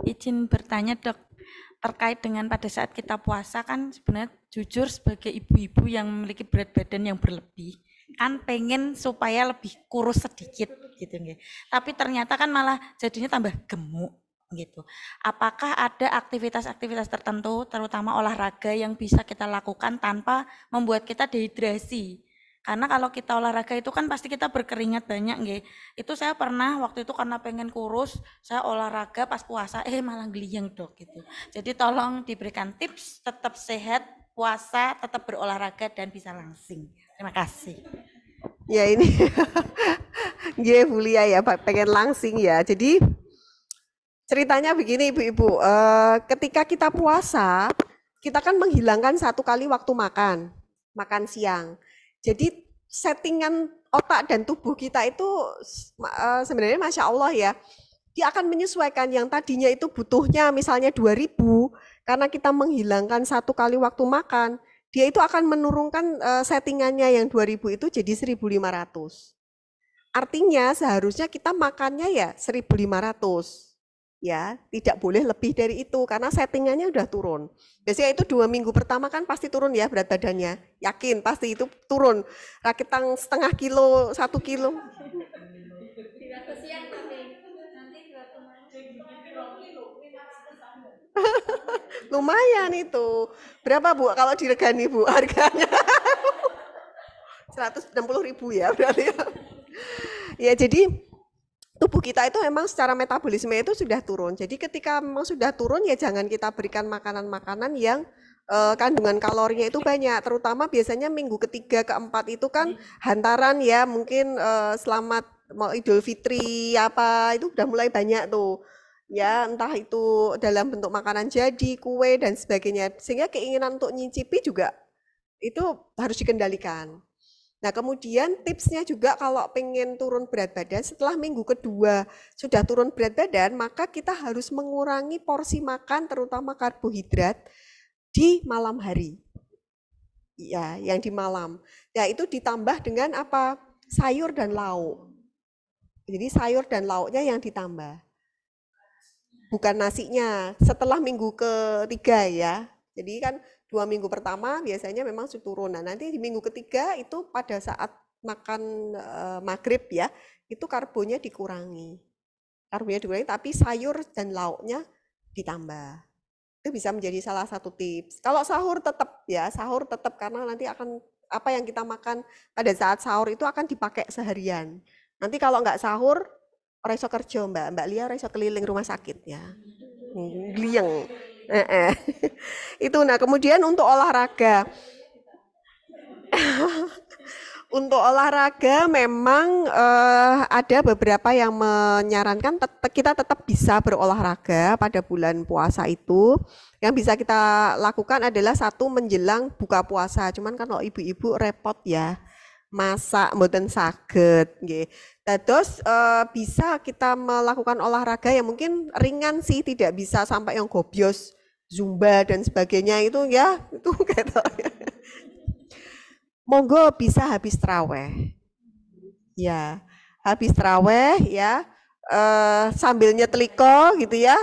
Izin bertanya dok, terkait dengan pada saat kita puasa kan sebenarnya jujur sebagai ibu-ibu yang memiliki berat badan yang berlebih, kan pengen supaya lebih kurus sedikit gitu nggih. Tapi ternyata kan malah jadinya tambah gemuk gitu. Apakah ada aktivitas-aktivitas tertentu terutama olahraga yang bisa kita lakukan tanpa membuat kita dehidrasi? Karena kalau kita olahraga itu kan pasti kita berkeringat banyak nggih. Itu saya pernah waktu itu karena pengen kurus, saya olahraga pas puasa malah gliyeng dok gitu. Jadi tolong diberikan tips tetap sehat, puasa, tetap berolahraga dan bisa langsing. Terima kasih. Ya ini nggih Bu Lia ya, pengen langsing ya. Jadi ceritanya begini Ibu-ibu, ketika kita puasa, kita kan menghilangkan 1 kali waktu makan siang. Jadi settingan otak dan tubuh kita itu sebenarnya Masya Allah ya, dia akan menyesuaikan yang tadinya itu butuhnya misalnya 2.000, karena kita menghilangkan 1 kali waktu makan, dia itu akan menurunkan settingannya yang 2.000 itu jadi 1.500. Artinya seharusnya kita makannya ya 1.500. Ya, tidak boleh lebih dari itu karena settingannya udah turun. Biasanya itu 2 minggu pertama kan pasti turun ya berat badannya. Yakin pasti itu turun. Rakitang setengah kilo, 1 kilo. Lumayan itu. Berapa Bu kalau diregani Bu harganya? 160.000 ya berarti ya. Ya jadi tubuh kita itu memang secara metabolisme itu sudah turun. Jadi ketika memang sudah turun ya jangan kita berikan makanan-makanan yang kandungan kalorinya itu banyak, terutama biasanya minggu ketiga keempat itu kan hantaran ya, mungkin selamat mau Idul Fitri apa itu udah mulai banyak tuh ya, entah itu dalam bentuk makanan jadi, kue dan sebagainya, sehingga keinginan untuk nyicipi juga itu harus dikendalikan. Nah, kemudian tipsnya juga kalau pengen turun berat badan, setelah minggu kedua sudah turun berat badan, maka kita harus mengurangi porsi makan, terutama karbohidrat, di malam hari. Ya, yang di malam. Ya, itu ditambah dengan apa? Sayur dan lauk. Jadi sayur dan lauknya yang ditambah. Bukan nasinya. Setelah minggu ketiga ya. Jadi kan 2 minggu pertama biasanya memang turun. Nah, nanti di minggu ketiga itu pada saat makan maghrib ya, itu karbonya dikurangi. Karbonya dikurangi, tapi sayur dan lauknya ditambah. Itu bisa menjadi salah satu tips. Kalau sahur tetap ya, sahur tetap karena nanti akan apa yang kita makan pada saat sahur itu akan dipakai seharian. Nanti kalau nggak sahur, reso kerja Mbak Lia reso keliling rumah sakit ya. Gliyeng. Itu nah kemudian untuk olahraga. Untuk olahraga memang ada beberapa yang menyarankan kita tetap bisa berolahraga pada bulan puasa itu. Yang bisa kita lakukan adalah satu menjelang buka puasa. Cuman kan kalau ibu-ibu repot ya, masak mboten saged nggih. Terus bisa kita melakukan olahraga yang mungkin ringan sih, tidak bisa sampai yang gobyos, zumba dan sebagainya itu ya, itu gitu. Monggo bisa habis traweh. Ya, habis traweh ya, sambil nyetrika gitu ya.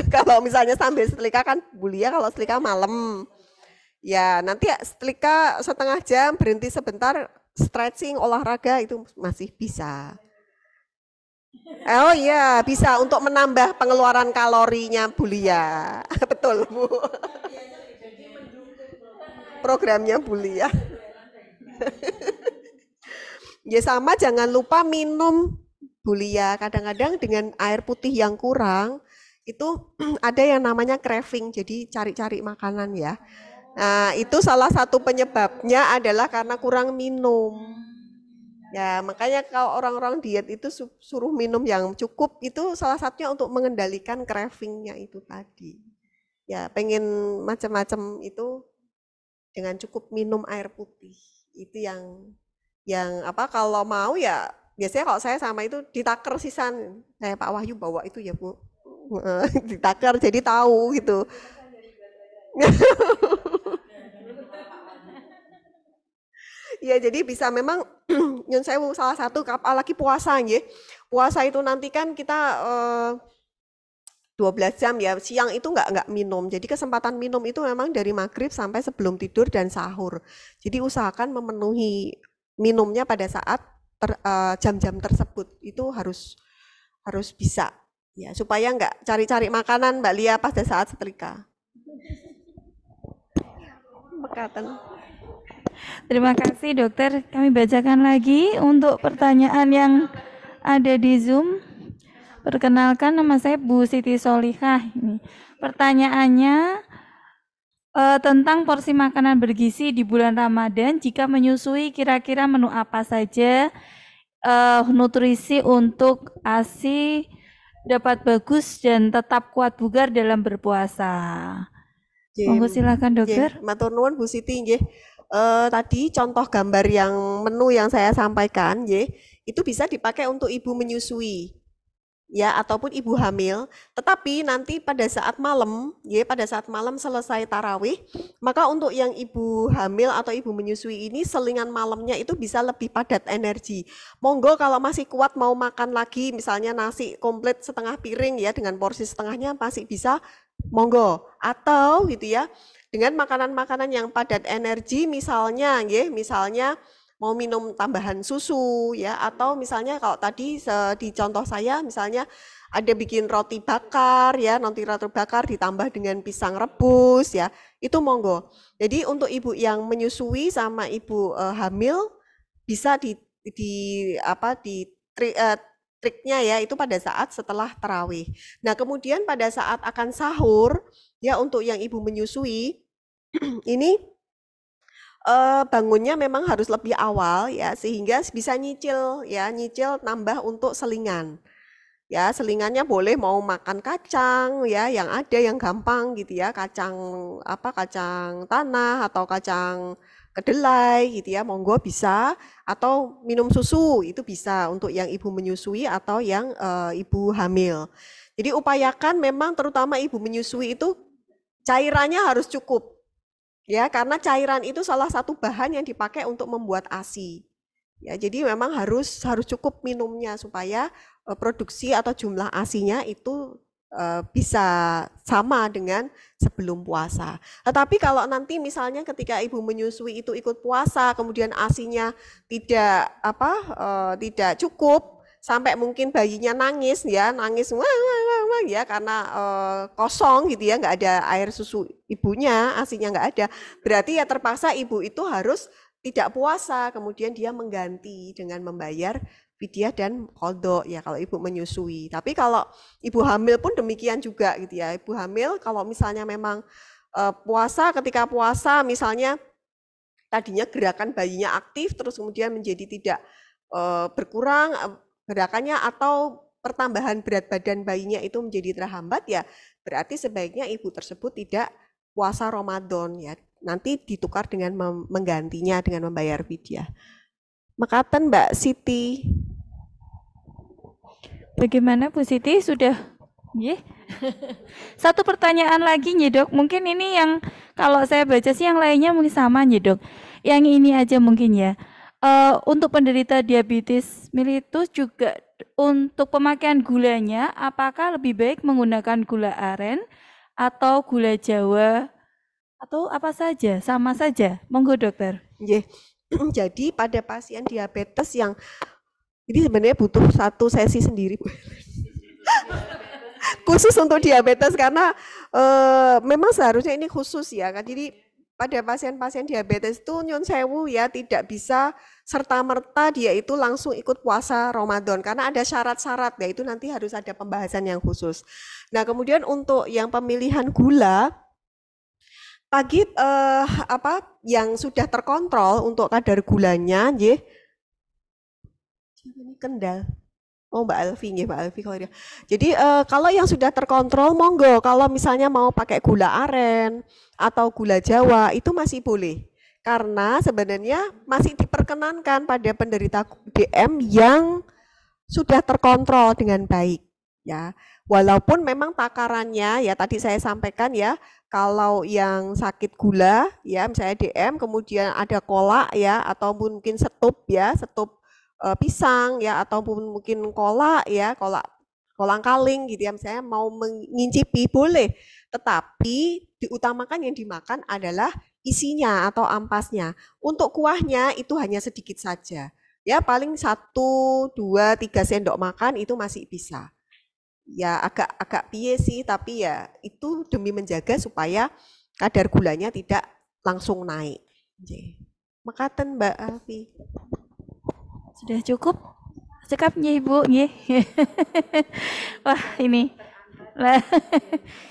Kalau misalnya sambil setrika kan bulia, kalau setrika malam. Ya, nanti setrika setengah jam, berhenti sebentar, stretching, olahraga itu masih bisa. Oh iya, bisa untuk menambah pengeluaran kalorinya bulia. Betul, Bu. Programnya bulia. Ya sama, jangan lupa minum bulia. Kadang-kadang dengan air putih yang kurang, itu ada yang namanya craving, jadi cari-cari makanan ya. Nah, itu salah satu penyebabnya adalah karena kurang minum. Ya, makanya kalau orang-orang diet itu suruh minum yang cukup, itu salah satunya untuk mengendalikan cravingnya itu tadi. Ya, pengen macam-macam itu dengan cukup minum air putih. Itu yang apa kalau mau ya biasanya kalau saya sama itu ditaker sisan. Saya Pak Wahyu bawa itu ya, Bu. Ditaker jadi tahu gitu. Ya jadi bisa memang nyun sewu salah satu apalagi puasa nggih. Puasa itu nanti kan kita 12 jam ya, siang itu nggak minum. Jadi kesempatan minum itu memang dari maghrib sampai sebelum tidur dan sahur. Jadi usahakan memenuhi minumnya pada saat jam-jam tersebut itu harus bisa ya supaya nggak cari-cari makanan Mbak Lia pada saat setrika. Mekatan. Terima kasih dokter. Kami bacakan lagi untuk pertanyaan yang ada di Zoom. Perkenalkan, nama saya Bu Siti Solihah. Ini pertanyaannya tentang porsi makanan bergizi di bulan Ramadan. Jika menyusui, kira-kira menu apa saja nutrisi untuk ASI dapat bagus dan tetap kuat bugar dalam berpuasa. Monggo silakan dokter. Matur nuwun Bu Siti nggih. Tadi contoh gambar yang menu yang saya sampaikan nggih, itu bisa dipakai untuk ibu menyusui. Ya, ataupun ibu hamil, tetapi nanti pada saat malam, ya pada saat malam selesai tarawih, maka untuk yang ibu hamil atau ibu menyusui ini selingan malamnya itu bisa lebih padat energi. Monggo kalau masih kuat mau makan lagi, misalnya nasi komplit setengah piring ya dengan porsi setengahnya masih bisa, monggo. Atau gitu ya, dengan makanan-makanan yang padat energi, misalnya, ya, misalnya mau minum tambahan susu ya, atau misalnya kalau tadi di contoh saya misalnya ada bikin roti bakar ya, roti bakar ditambah dengan pisang rebus ya, itu monggo. Jadi untuk ibu yang menyusui sama ibu hamil bisa triknya ya itu pada saat setelah tarawih. Nah kemudian pada saat akan sahur ya untuk yang ibu menyusui Ini bangunnya memang harus lebih awal ya, sehingga bisa nyicil ya, nyicil nambah untuk selingan. Ya, selingannya boleh mau makan kacang ya, yang ada yang gampang gitu ya, kacang kacang tanah atau kacang kedelai gitu ya, monggo bisa, atau minum susu itu bisa untuk yang ibu menyusui atau yang ibu hamil. Jadi upayakan memang terutama ibu menyusui itu cairannya harus cukup. Ya, karena cairan itu salah satu bahan yang dipakai untuk membuat ASI. Ya, jadi memang harus cukup minumnya supaya produksi atau jumlah ASINya itu bisa sama dengan sebelum puasa. Tetapi kalau nanti misalnya ketika ibu menyusui itu ikut puasa, kemudian ASINya tidak cukup, sampai mungkin bayinya nangis ya, nangis wah, ya karena kosong gitu ya, nggak ada air susu ibunya, ASINya nggak ada. Berarti ya terpaksa ibu itu harus tidak puasa, kemudian dia mengganti dengan membayar fidyah dan qadha ya kalau ibu menyusui. Tapi kalau ibu hamil pun demikian juga gitu ya. Ibu hamil kalau misalnya memang ketika puasa misalnya tadinya gerakan bayinya aktif terus kemudian menjadi tidak berkurang gerakannya atau pertambahan berat badan bayinya itu menjadi terhambat ya, berarti sebaiknya ibu tersebut tidak puasa Ramadan ya. Nanti ditukar dengan menggantinya dengan membayar fidyah. Mekaten Mbak Siti. Bagaimana Bu Siti sudah? Nggih. Satu pertanyaan lagi nih Dok. Mungkin ini yang kalau saya baca sih yang lainnya mungkin sama nih Dok. Yang ini aja mungkin ya. Untuk penderita diabetes mellitus juga untuk pemakaian gulanya, apakah lebih baik menggunakan gula aren atau gula Jawa atau apa saja? Sama saja. Monggo dokter. Yeah. Jadi pada pasien diabetes yang ini sebenarnya butuh satu sesi sendiri khusus untuk diabetes karena memang seharusnya ini khusus ya kan. Jadi pada pasien-pasien diabetes itu nyun sewu ya, tidak bisa serta-merta dia itu langsung ikut puasa Ramadan karena ada syarat-syarat ya, itu nanti harus ada pembahasan yang khusus. Nah, kemudian untuk yang pemilihan gula pagi yang sudah terkontrol untuk kadar gulanya nggih. Ini Kendal. Oh Mbak Elvi, nggih Mbak Elvi kalau dia. Jadi kalau yang sudah terkontrol monggo, kalau misalnya mau pakai gula aren atau gula Jawa itu masih boleh. Karena sebenarnya masih diperkenankan pada penderita DM yang sudah terkontrol dengan baik ya. Walaupun memang takarannya ya tadi saya sampaikan ya, kalau yang sakit gula ya misalnya DM kemudian ada kolak ya atau mungkin setup ya, setup pisang ya ataupun mungkin kolak ya, kolang kaling gitu ya, misalnya mau mengincipi boleh, tetapi diutamakan yang dimakan adalah isinya atau ampasnya. Untuk kuahnya itu hanya sedikit saja. Ya paling 1, 2, 3 sendok makan itu masih bisa. Ya agak piye sih, tapi ya itu demi menjaga supaya kadar gulanya tidak langsung naik. Mekaten Mbak Alfi. Sudah cukup? Cekap nggih Ibu, nggih. Wah, ini.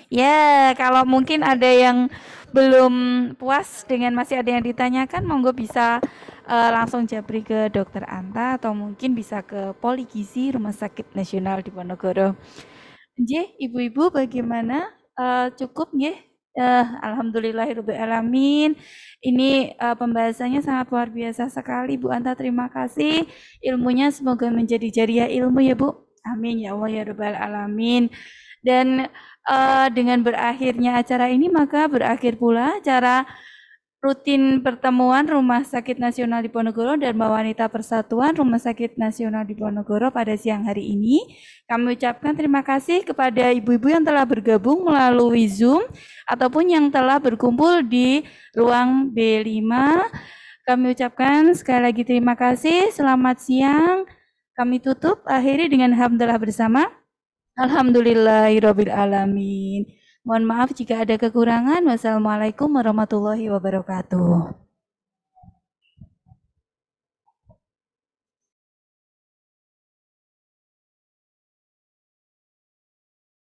Ya, kalau mungkin ada yang belum puas dengan masih ada yang ditanyakan, monggo bisa langsung japri ke Dokter Anta atau mungkin bisa ke Poligizi Rumah Sakit Nasional Diponegoro. Nggih, Ibu-ibu bagaimana? Cukup nggih? Alhamdulillahirrahmanirrahim. Ini pembahasannya sangat luar biasa sekali Bu Anta, terima kasih. Ilmunya semoga menjadi jariah ilmu ya Bu. Amin ya Allah ya Rabbal Alamin. Dan dengan berakhirnya acara ini maka berakhir pula acara rutin pertemuan Rumah Sakit Nasional Diponegoro dan Wanita Persatuan Rumah Sakit Nasional Diponegoro pada siang hari ini. Kami ucapkan terima kasih kepada ibu-ibu yang telah bergabung melalui Zoom ataupun yang telah berkumpul di ruang B5. Kami ucapkan sekali lagi terima kasih. Selamat siang. Kami tutup akhiri dengan hamdalah bersama. Alhamdulillahirabbil alamin. Mohon maaf jika ada kekurangan. Wassalamualaikum warahmatullahi wabarakatuh.